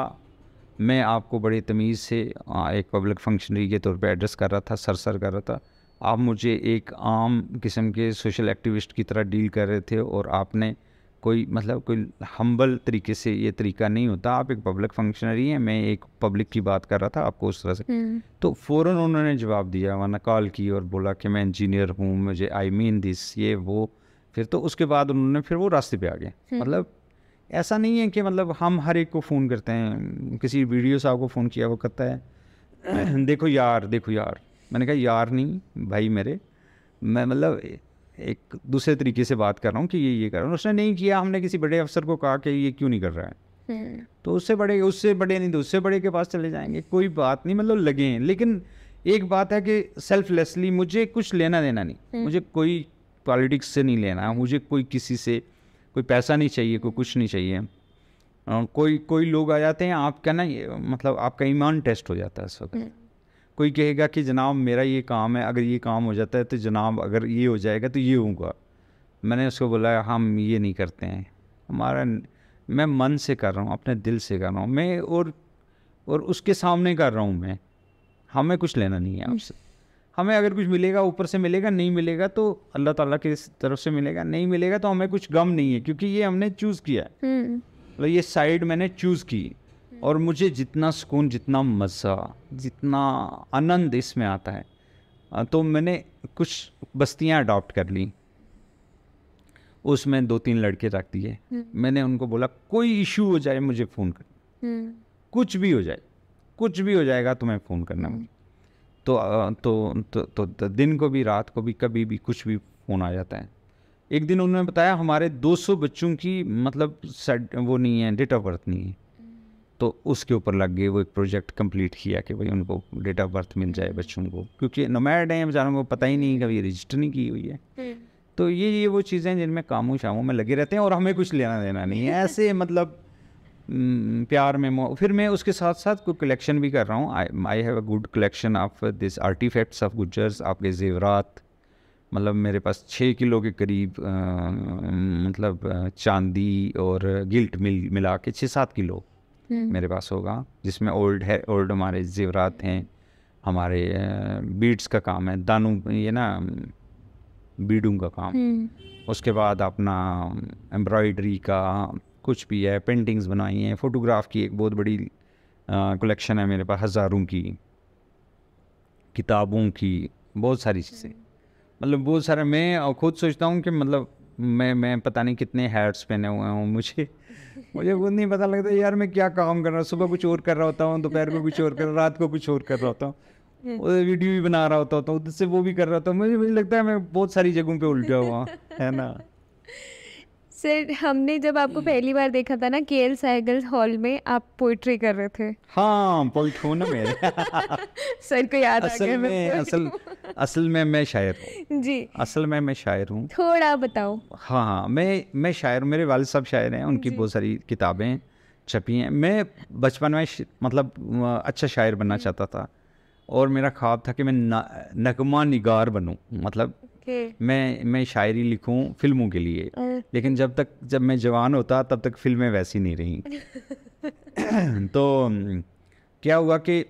मैं आपको बड़ी तमीज़ से एक पब्लिक फंक्शनरी के तौर पे एड्रेस कर रहा था, सर कर रहा था, आप मुझे एक आम किस्म के सोशल एक्टिविस्ट की तरह डील कर रहे थे और आपने कोई, मतलब कोई हम्बल तरीके से, ये तरीका नहीं होता, आप एक पब्लिक फंक्शनरी हैं, मैं एक पब्लिक की बात कर रहा था आपको उस तरह से। तो फ़ौरन उन्होंने जवाब दिया, वरना कॉल की और बोला कि मैं इंजीनियर हूँ, मुझे आई मीन दिस, ये वो। फिर तो उसके बाद उन्होंने फिर वो रास्ते पे आ गए। मतलब ऐसा नहीं है कि मतलब हम हर एक को फ़ोन करते हैं, किसी वीडियो साहब को फ़ोन किया, वो कहता है देखो यार। मैंने कहा यार नहीं भाई मेरे, मैं मतलब एक दूसरे तरीके से बात कर रहा हूँ कि ये कर रहा हूँ। उसने नहीं किया, हमने किसी बड़े अफसर को कहा कि ये क्यों नहीं कर रहा है, तो उससे बड़े नहीं तो उससे बड़े के पास चले जाएंगे, कोई बात नहीं, मतलब लगे हैं। लेकिन एक बात है कि सेल्फलेसली मुझे कुछ लेना देना नहीं, मुझे कोई पॉलिटिक्स से नहीं लेना, मुझे कोई किसी से कोई पैसा नहीं चाहिए, कोई कुछ नहीं चाहिए। कोई लोग आ जाते हैं, आपका ना मतलब आपका ईमान टेस्ट हो जाता है इस वक्त। कोई कहेगा कि जनाब मेरा ये काम है, अगर ये काम हो जाता है तो जनाब अगर ये हो जाएगा तो ये होगा। मैंने उसको बोला हम ये नहीं करते हैं, हमारा, मैं मन से कर रहा हूँ, अपने दिल से कर रहा हूँ मैं, और उसके सामने कर रहा हूँ मैं, हमें कुछ लेना नहीं है आपसे। हमें अगर कुछ मिलेगा ऊपर से मिलेगा, नहीं मिलेगा तो अल्लाह ताला की तरफ से मिलेगा, नहीं मिलेगा तो हमें कुछ गम नहीं है, क्योंकि ये हमने चूज़ किया है, मतलब ये साइड मैंने चूज़ की। और मुझे जितना सुकून, जितना मज़ा, जितना आनंद इसमें आता है, तो मैंने कुछ बस्तियां अडॉप्ट कर ली, उसमें 2-3 लड़के रख दिए। मैंने उनको बोला कोई इशू हो जाए मुझे फ़ोन कर, कुछ भी हो जाए, कुछ भी हो जाएगा तुम्हें फ़ोन करना मुझे। तो दिन को भी रात को भी कभी भी कुछ भी फ़ोन आ जाता है। एक दिन उन्होंने बताया हमारे 200 बच्चों की मतलब वो नहीं है, डेट ऑफ बर्थ नहीं है, तो उसके ऊपर लग गए, वो एक प्रोजेक्ट कंप्लीट किया कि भाई उनको डेट ऑफ बर्थ मिल जाए बच्चों को, क्योंकि नोमैड हैं बेचारों को पता ही नहीं, कभी रजिस्टर नहीं की हुई है। तो ये वो चीज़ें जिनमें कामों शामों में लगे रहते हैं और हमें कुछ लेना देना नहीं है, ऐसे मतलब प्यार में। फिर मैं उसके साथ साथ कोई कलेक्शन भी कर रहा हूँ। I have a good collection of this artefacts of Gujjars, आपके जेवरात, मतलब मेरे पास 6 किलो के करीब मतलब चांदी और गिल्ट मिला के 6-7 किलो मेरे पास होगा, जिसमें ओल्ड हमारे जेवरात हैं, हमारे बीड्स का काम है, दानों, ये ना बीडों का काम। उसके बाद अपना एम्ब्रॉयडरी का कुछ भी है, पेंटिंग्स बनाई हैं, फ़ोटोग्राफ की एक बहुत बड़ी कलेक्शन है मेरे पास, हज़ारों की किताबों की, बहुत सारी चीज़ें, मतलब बहुत सारा। मैं खुद सोचता हूँ कि मतलब मैं पता नहीं कितने हैट्स पहने हुए हूँ, मुझे खुद नहीं पता लगता यार मैं क्या काम कर रहा हूँ। सुबह कुछ और कर रहा होता हूँ, दोपहर में कुछ और कर रहा हूँ, रात को कुछ और कर रहा होता हूँ, वीडियो भी बना रहा होता हूँ, उधर से वो भी कर रहा होता हूँ। मुझे लगता है मैं बहुत सारी जगहों पे उलझा हुआ है ना। सर हमने जब आपको पहली बार देखा था ना केएल सहगल हॉल में, आप पोइट्री कर रहे थे। हाँ पोइट हूँ ना मैं। सर को याद आ गया मैं असल में मैं शायर हूँ जी, असल में मैं शायर हूँ। थोड़ा बताओ। हाँ मैं शायर, मेरे वालिद साहब शायर हैं, उनकी बहुत सारी किताबें छपी हैं। मैं बचपन में मतलब अच्छा शायर बनना चाहता था और मेरा ख्वाब था कि मैं नगमा निगार बनूं, मतलब मैं शायरी लिखूं फिल्मों के लिए। लेकिन जब मैं जवान होता तब तक फिल्में वैसी नहीं रहीं। तो क्या हुआ कि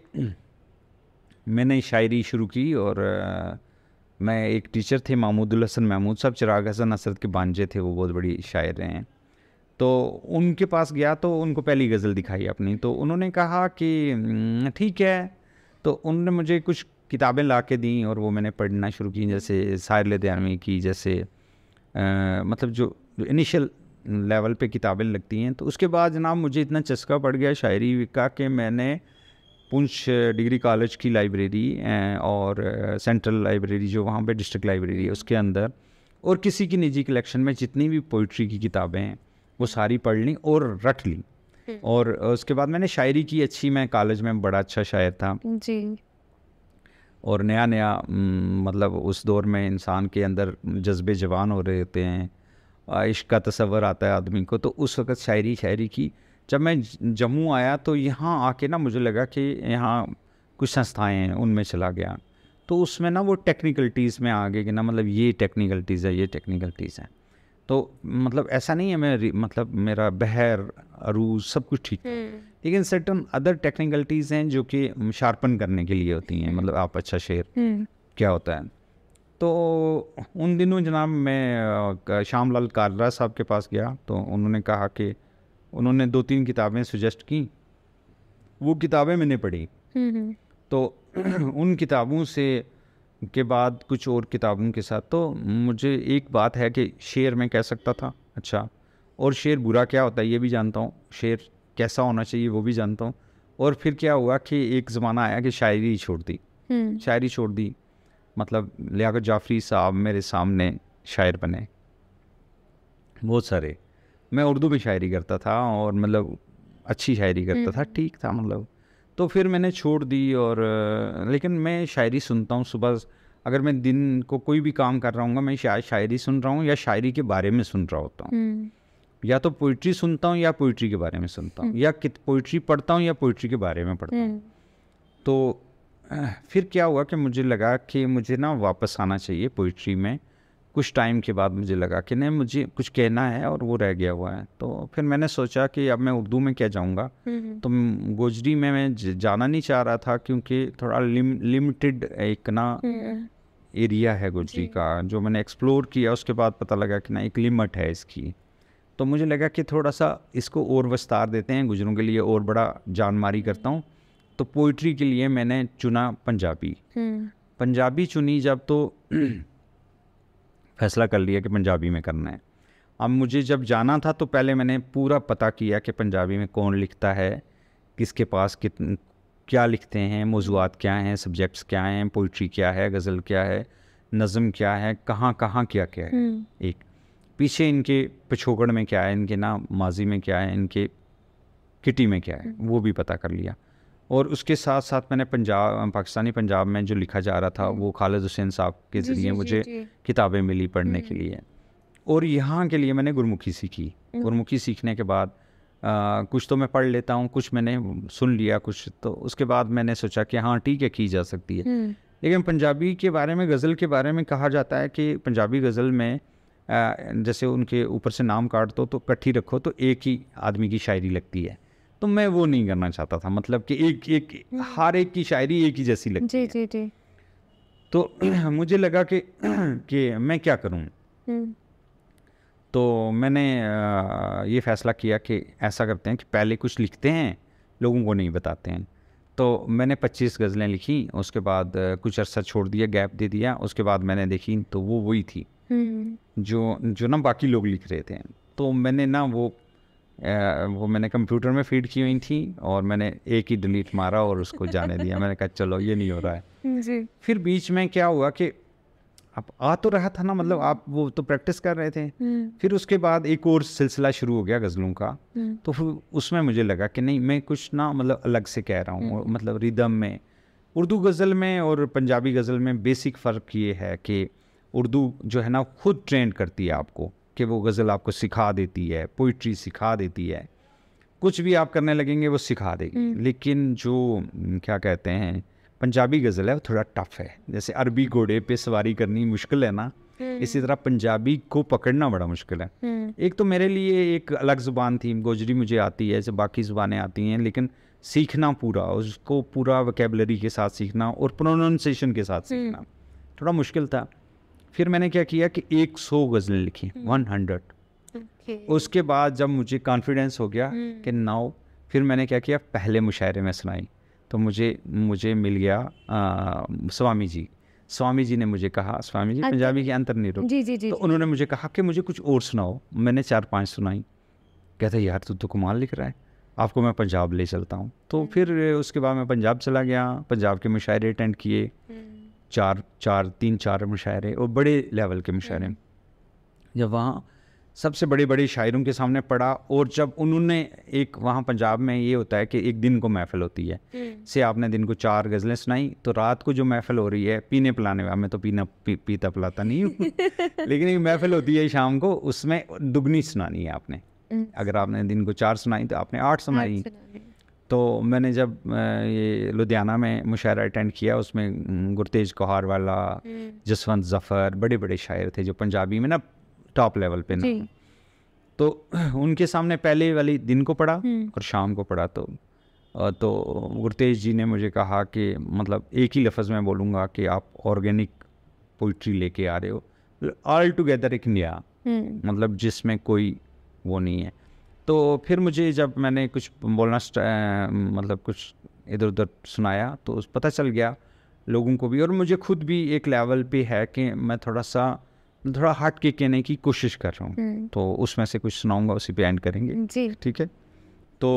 मैंने शायरी शुरू की और मैं एक टीचर थे महमूदुल हसन महमूद साहब, चिराग हसन असद के भांजे थे, वो बहुत बड़ी शायर हैं। तो उनके पास गया तो उनको पहली गज़ल दिखाई अपनी, तो उन्होंने कहा कि ठीक है। तो उन्होंने मुझे कुछ किताबें ला के दी और वो मैंने पढ़ना शुरू की, जैसे साहिर लुधियानवी की, जैसे मतलब जो इनिशियल लेवल पे किताबें लगती हैं। तो उसके बाद जनाब मुझे इतना चस्का पड़ गया शायरी का कि मैंने पुंछ डिग्री कॉलेज की लाइब्रेरी और सेंट्रल लाइब्रेरी जो वहाँ पे डिस्ट्रिक्ट लाइब्रेरी है उसके अंदर, और किसी की निजी कलेक्शन में जितनी भी पोइट्री की किताबें हैं वो सारी पढ़ ली और रट ली। और उसके बाद मैंने शायरी की अच्छी, मैं कॉलेज में बड़ा अच्छा शायर था जी। और नया नया मतलब उस दौर में इंसान के अंदर जज्बे जवान हो रहे होते हैं, इश्क का तसव्वुर आता है आदमी को। तो उस वक़्त शायरी की। जब मैं जम्मू आया तो यहाँ आके ना मुझे लगा कि यहाँ कुछ संस्थाएं हैं, उनमें चला गया। तो उसमें ना वो टेक्निकलिटीज़ में आ गए कि ना मतलब ये टेक्निकलिटीज़ है, ये टेक्निकलिटीज़ है। तो मतलब ऐसा नहीं है मैं मतलब मेरा बहर अरूज सब कुछ ठीक था, लेकिन सर्टन अदर टेक्निकलिटीज़ हैं जो कि शार्पन करने के लिए होती हैं। मतलब आप अच्छा शेर क्या होता है। तो उन दिनों जनाब मैं श्यामलाल कालरा साहब के पास गया, तो उन्होंने कहा कि उन्होंने 2-3 किताबें सजेस्ट की, वो किताबें मैंने पढ़ी। तो उन किताबों से के बाद कुछ और किताबों के साथ तो मुझे एक बात है कि शेर मैं कह सकता था अच्छा, और शेर बुरा क्या होता है ये भी जानता हूँ, शेर कैसा होना चाहिए वो भी जानता हूँ। और फिर क्या हुआ कि एक ज़माना आया कि शायरी छोड़ दी, शायरी छोड़ दी। मतलब लियाकत जाफ़री साहब मेरे सामने शायर बने बहुत सारे। मैं उर्दू में शायरी करता था और मतलब अच्छी शायरी करता था, ठीक था मतलब। तो फिर मैंने छोड़ दी और लेकिन मैं शायरी सुनता हूँ सुबह। अगर मैं दिन को कोई भी काम कर रहा हूँ मैं शायरी सुन रहा हूँ या शायरी के बारे में सुन रहा होता हूँ। या तो पोइट्री सुनता हूँ या पोइट्री के बारे में सुनता हूँ, या पोइट्री पढ़ता हूँ या पोइट्री के बारे में पढ़ता हूँ। तो फिर क्या हुआ कि मुझे लगा कि मुझे ना वापस आना चाहिए पोइट्री में। कुछ टाइम के बाद मुझे लगा कि नहीं मुझे कुछ कहना है और वो रह गया हुआ है। तो फिर मैंने सोचा कि अब मैं उर्दू में क्या जाऊँगा। तो गोजरी में मैं जाना नहीं चाह रहा था क्योंकि थोड़ा लिमिटेड एक ना एरिया है गोजरी का, जो मैंने एक्सप्लोर किया उसके बाद पता लगा कि ना एक लिमिट है इसकी। तो मुझे लगा कि थोड़ा सा इसको और विस्तार देते हैं, गुजरों के लिए और बड़ा जानमारी करता हूँ। तो पोइट्री के लिए मैंने चुना पंजाबी। पंजाबी चुनी जब तो फैसला कर लिया कि पंजाबी में करना है। अब मुझे जब जाना था तो पहले मैंने पूरा पता किया कि पंजाबी में कौन लिखता है, किसके पास क्या लिखते हैं, मौज़ूआत क्या हैं, सब्जेक्ट्स क्या हैं, पोइट्री क्या है, गज़ल क्या है, नज़म क्या है, कहाँ कहाँ क्या क्या है, एक पीछे इनके पिछोकड़ में क्या है, इनके ना माजी में क्या है, इनके किटी में क्या है, वो भी पता कर लिया। और उसके साथ साथ मैंने पाकिस्तानी पंजाब में जो लिखा जा रहा था वो खालिद हुसैन साहब के ज़रिए मुझे किताबें मिली पढ़ने के लिए। और यहाँ के लिए मैंने गुरमुखी सीखी। गुरमुखी सीखने के बाद कुछ तो मैं पढ़ लेता हूँ, कुछ मैंने सुन लिया, कुछ तो उसके बाद मैंने सोचा कि हाँ ठीक है की जा सकती है। लेकिन पंजाबी के बारे में, गज़ल के बारे में कहा जाता है कि पंजाबी गज़ल में जैसे उनके ऊपर से नाम काट दो तो इकट्ठी रखो तो एक ही आदमी की शायरी लगती है। तो मैं वो नहीं करना चाहता था, मतलब कि एक हर एक की शायरी एक ही जैसी लगती है। जी जी। तो मुझे लगा कि मैं क्या करूं। तो मैंने ये फ़ैसला किया कि ऐसा करते हैं कि पहले कुछ लिखते हैं, लोगों को नहीं बताते हैं। तो मैंने 25 गज़लें लिखी, उसके बाद कुछ अरसा छोड़ दिया, गैप दे दिया। उसके बाद मैंने देखी तो वो वही थी जो ना बाकी लोग लिख रहे थे। तो मैंने ना वो मैंने कंप्यूटर में फीड की हुई थी और मैंने एक ही डिलीट मारा और उसको जाने दिया। मैंने कहा चलो ये नहीं हो रहा है जी। फिर बीच में क्या हुआ कि अब आ तो रहा था ना, मतलब आप वो तो प्रैक्टिस कर रहे थे। फिर उसके बाद एक और सिलसिला शुरू हो गया गज़लों का। तो फिर उसमें मुझे लगा कि नहीं मैं कुछ ना मतलब अलग से कह रहा हूँ। मतलब रिदम में उर्दू गज़ल में और पंजाबी गज़ल में बेसिक फ़र्क ये है कि उर्दू जो है ना खुद ट्रेंड करती है आपको, कि वो गज़ल आपको सिखा देती है, पोइट्री सिखा देती है, कुछ भी आप करने लगेंगे वो सिखा देगी। लेकिन जो क्या कहते हैं पंजाबी गज़ल है वो थोड़ा टफ है। जैसे अरबी घोड़े पे सवारी करनी मुश्किल है ना, इसी तरह पंजाबी को पकड़ना बड़ा मुश्किल है। एक तो मेरे लिए एक अलग ज़ुबान थी, गोजरी मुझे आती है, जैसे बाकी ज़ुबानें आती हैं, लेकिन सीखना पूरा उसको पूरा वोकैबुलरी के साथ सीखना और प्रोनाउंसिएशन के साथ सीखना थोड़ा मुश्किल था। फिर मैंने क्या किया कि 100 गज़लें लिखी, 100। उसके बाद जब मुझे कॉन्फिडेंस हो गया कि नाउ, फिर मैंने क्या किया पहले मुशायरे में सुनाई। तो मुझे मिल गया स्वामी जी ने मुझे कहा, स्वामी जी पंजाबी के अंतर नहीं रोक, तो उन्होंने मुझे कहा कि मुझे कुछ और सुनाओ। मैंने 4-5 सुनाई। कहता यार तू तो कमाल लिख रहा है, आपको मैं पंजाब ले चलता हूँ। तो फिर उसके बाद मैं पंजाब चला गया, पंजाब के मुशायरे अटेंड किए, 3-4 मुशायरे, और बड़े लेवल के मुशायरे। जब वहाँ सबसे बड़े शायरों के सामने पढ़ा, और जब उन्होंने एक वहाँ पंजाब में ये होता है कि एक दिन को महफ़िल होती है, से आपने दिन को 4 गज़लें सुनाई, तो रात को जो महफ़िल हो रही है पीने पिलाने में, मैं तो पीता पिलाता नहीं हूँ लेकिन एक महफ़िल होती है शाम को, उसमें दुगनी सुनानी है आपने। अगर आपने दिन को 4 सुनाई तो आपने 8 सुनाई। तो मैंने जब ये लुधियाना में मुशायरा अटेंड किया, उसमें गुरतेज कोहार वाला, जसवंत ज़फ़र, बड़े शायर थे जो पंजाबी में ना टॉप लेवल पे ना। तो उनके सामने पहले वाली दिन को पढ़ा और शाम को पढ़ा। तो गुरतेज जी ने मुझे कहा कि मतलब एक ही लफ्ज़ में बोलूँगा कि आप ऑर्गेनिक पोइट्री लेके आ रहे हो, ऑल टुगेदर एक नया, मतलब जिसमें कोई वो नहीं है। तो फिर मुझे जब मैंने कुछ बोलना मतलब कुछ इधर उधर सुनाया, तो पता चल गया लोगों को भी, और मुझे खुद भी एक लेवल पे है कि मैं थोड़ा हट के कहने की कोशिश कर रहा हूँ। तो उसमें से कुछ सुनाऊंगा, उसी पे एंड करेंगे जी, ठीक है। तो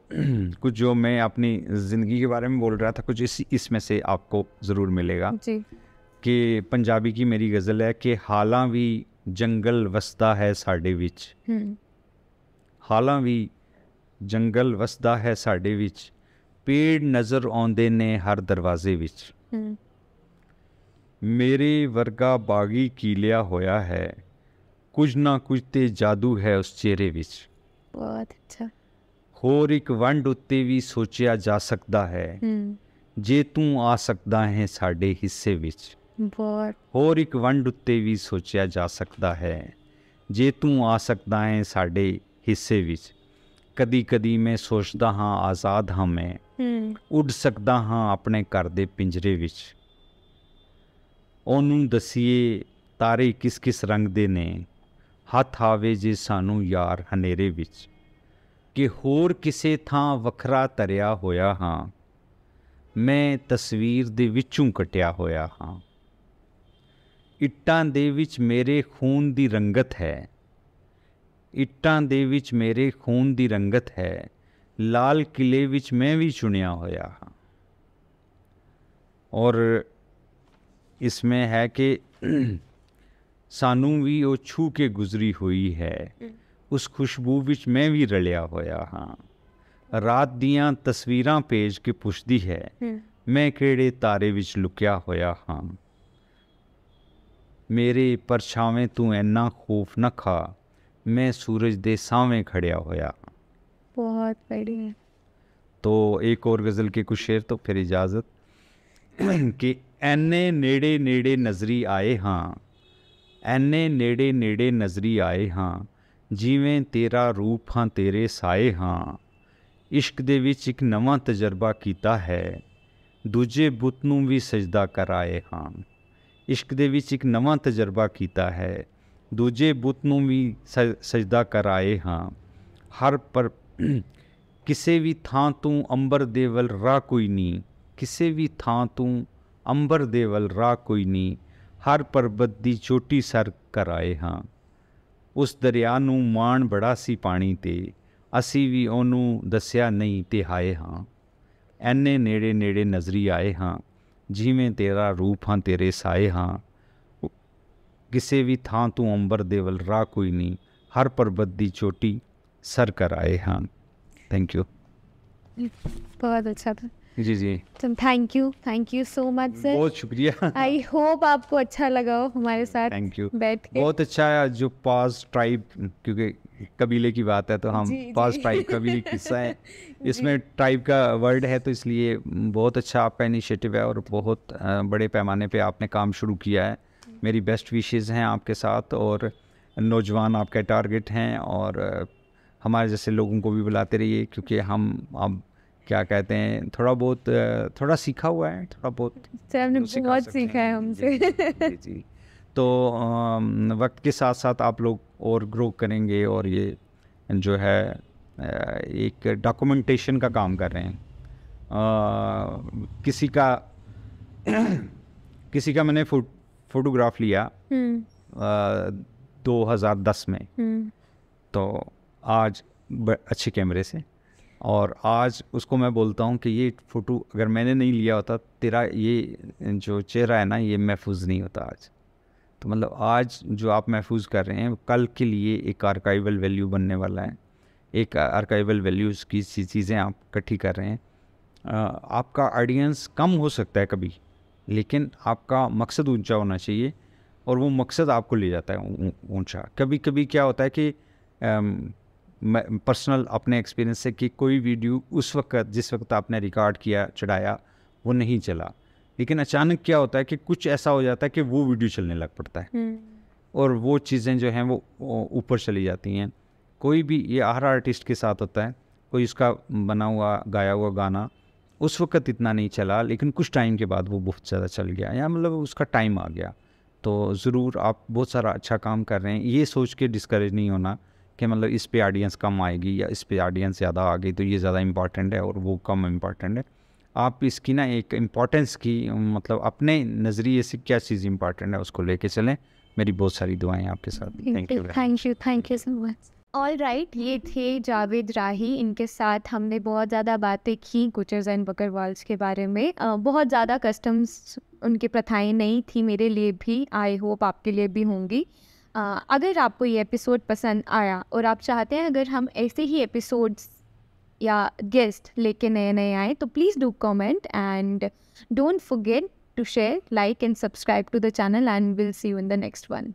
कुछ जो मैं अपनी ज़िंदगी के बारे में बोल रहा था, कुछ इसमें से आपको ज़रूर मिलेगा जी। कि पंजाबी की मेरी गज़ल है कि हालां भी जंगल वसदा है साडे विच, हालां भी जंगल वसदा है साडे विच, पेड़ नज़र आउंदे ने हर दरवाजे विच, मेरे वर्गा बागी कीलिया होया है, कुछ ना कुछ ते जादू है उस चेहरे विच। बहुत अच्छा। होर एक वंड उत्ते भी सोचिया जा सकता है, जे तू आ सकता है साडे हिस्से विच। बहुत। होर एक वंड उत्ते भी सोचिया जा सकता है, जे तू आ सकता है साडे हिस्से विच। कदी कदी मैं सोचदा हाँ आज़ाद हाँ मैं, उड़ सकदा हाँ अपने घर दे पिंजरे विच। ओनू दसीए तारे किस किस रंग दे ने, हथ आवे जे सानू यार हनेरे विच। कि होर किसे थां वखरा तरिया होया हाँ, मैं तस्वीर दे विचों कटिया होया हाँ। इट्टां दे विच मेरे खून दी रंगत है, इट्टां दे विच मेरे खून दी रंगत है, लाल किले विच मैं भी चुनिया होया हाँ। और इसमें है कि सानू भी वो छू के गुजरी हुई है, उस खुशबू विच मैं भी रलिया होया हाँ। रात दियां तस्वीरां पेज के पुछदी है, मैं केड़े तारे विच लुकिया होया हाँ। मेरे परछावें तू ऐना खौफ न खा, मैं सूरज दे सावें खड़िया होया। बहुत बढ़िया। तो एक और गज़ल के कुछ शेर, तो फिर इजाज़त। कि ऐने नेड़े नेड़े नज़री आए हाँ, ऐने नेड़े नेड़े नज़री आए हाँ, जिवें तेरा रूप हाँ तेरे साए हाँ। इश्क दे विच एक नवां तजर्बा कीता है, दूजे बुत नूं भी सजदा कराए हाँ। इश्क दे विच एक नवां तजर्बा कीता है, दूजे बुत नूं भी सजदा कराए हाँ। हर पर किसे भी थां तू अंबर दे वल राह कोई नहीं, किसे भी थां तू अंबर दे वल राह कोई नहीं, हर पर्बत दी चोटी सर कराए हाँ। उस दरिया नू माण बड़ा सी पानी ते, असी भी ओनू दसिया नहीं ते हाए हाँ। ऐने नेड़े नेड़े नज़री आए हाँ, जिवें तेरा रूप हाँ तेरे साए हाँ। किसे भी थां तू अंबर दे वल राह कोई नहीं, हर पर्बत दी चोटी सर कराए हाँ। Thank you. बहुत अच्छा था जी जी। Thank you so much sir. बहुत शुक्रिया। आई होप आपको अच्छा लगा हो हमारे साथ थैंक यू बैठ के। बहुत अच्छा है जो पास ट्राइब, क्योंकि कबीले की बात है तो हम पास ट्राइब का भी किस्सा है इसमें ट्राइब का वर्ड है, तो इसलिए बहुत अच्छा आपका इनिशिएटिव है और बहुत बड़े पैमाने पे आपने काम शुरू किया है। मेरी बेस्ट विशेज़ हैं आपके साथ, और नौजवान आपका टारगेट हैं, और हमारे जैसे लोगों को भी बुलाते रहिए, क्योंकि हम अब क्या कहते हैं थोड़ा सीखा हुआ है, थोड़ा बहुत सर हमने बहुत सीखा है हमसे। जी। तो वक्त के साथ साथ आप लोग और ग्रो करेंगे, और ये जो है एक डॉक्यूमेंटेशन का काम कर रहे हैं, किसी का किसी का मैंने फोटोग्राफ लिया 2010 में, तो आज अच्छे कैमरे से, और आज उसको मैं बोलता हूँ कि ये फ़ोटो अगर मैंने नहीं लिया होता, तेरा ये जो चेहरा है ना, ये महफूज नहीं होता आज। तो मतलब आज जो आप महफूज कर रहे हैं, कल के लिए एक आर्काइवल वैल्यू बनने वाला है। एक आर्काइवल वैल्यूज़ की चीज़ें आप इकट्ठी कर रहे हैं। आपका ऑडियंस कम हो सकता है कभी, लेकिन आपका मकसद ऊंचा होना चाहिए, और वो मकसद आपको ले जाता है ऊंचा। कभी कभी क्या होता है कि पर्सनल अपने एक्सपीरियंस से, कि कोई वीडियो उस वक्त जिस वक्त आपने रिकॉर्ड किया, चढ़ाया, वो नहीं चला, लेकिन अचानक क्या होता है कि कुछ ऐसा हो जाता है कि वो वीडियो चलने लग पड़ता है, और वो चीज़ें जो हैं वो ऊपर चली जाती हैं। कोई भी, ये हर आर्टिस्ट के साथ होता है, कोई उसका बना हुआ गाया हुआ गाना उस वक्त इतना नहीं चला, लेकिन कुछ टाइम के बाद वो बहुत ज़्यादा चल गया, या मतलब उसका टाइम आ गया। तो ज़रूर आप बहुत सारा अच्छा काम कर रहे हैं, ये सोच के डिस्करेज नहीं होना कि मतलब इस पे ऑडियंस कम आएगी या इस पे ऑडियंस ज़्यादा आ गई तो ये ज़्यादा इम्पॉर्टेंट है और वो कम इम्पॉर्टेंट है। आप इसकी ना एक इम्पॉर्टेंस की, मतलब अपने नज़रिए से क्या चीज़ इम्पॉर्टेंट है उसको लेके चलें। मेरी बहुत सारी दुआएं आपके साथ। Thank you so much. All right, ये थे जावेद राही। इनके साथ हमने बहुत ज़्यादा बातें की गुजर्स एंड बकरवाल्स के बारे में। बहुत ज़्यादा कस्टम्स, उनकी प्रथाएं नहीं थी, मेरे लिए भी, आई होप आपके लिए भी होंगी। अगर आपको ये एपिसोड पसंद आया और आप चाहते हैं अगर हम ऐसे ही एपिसोड्स या गेस्ट लेके नए नए आए, तो please do comment and don't forget to share, like and subscribe to the channel, and we'll see you in the next one.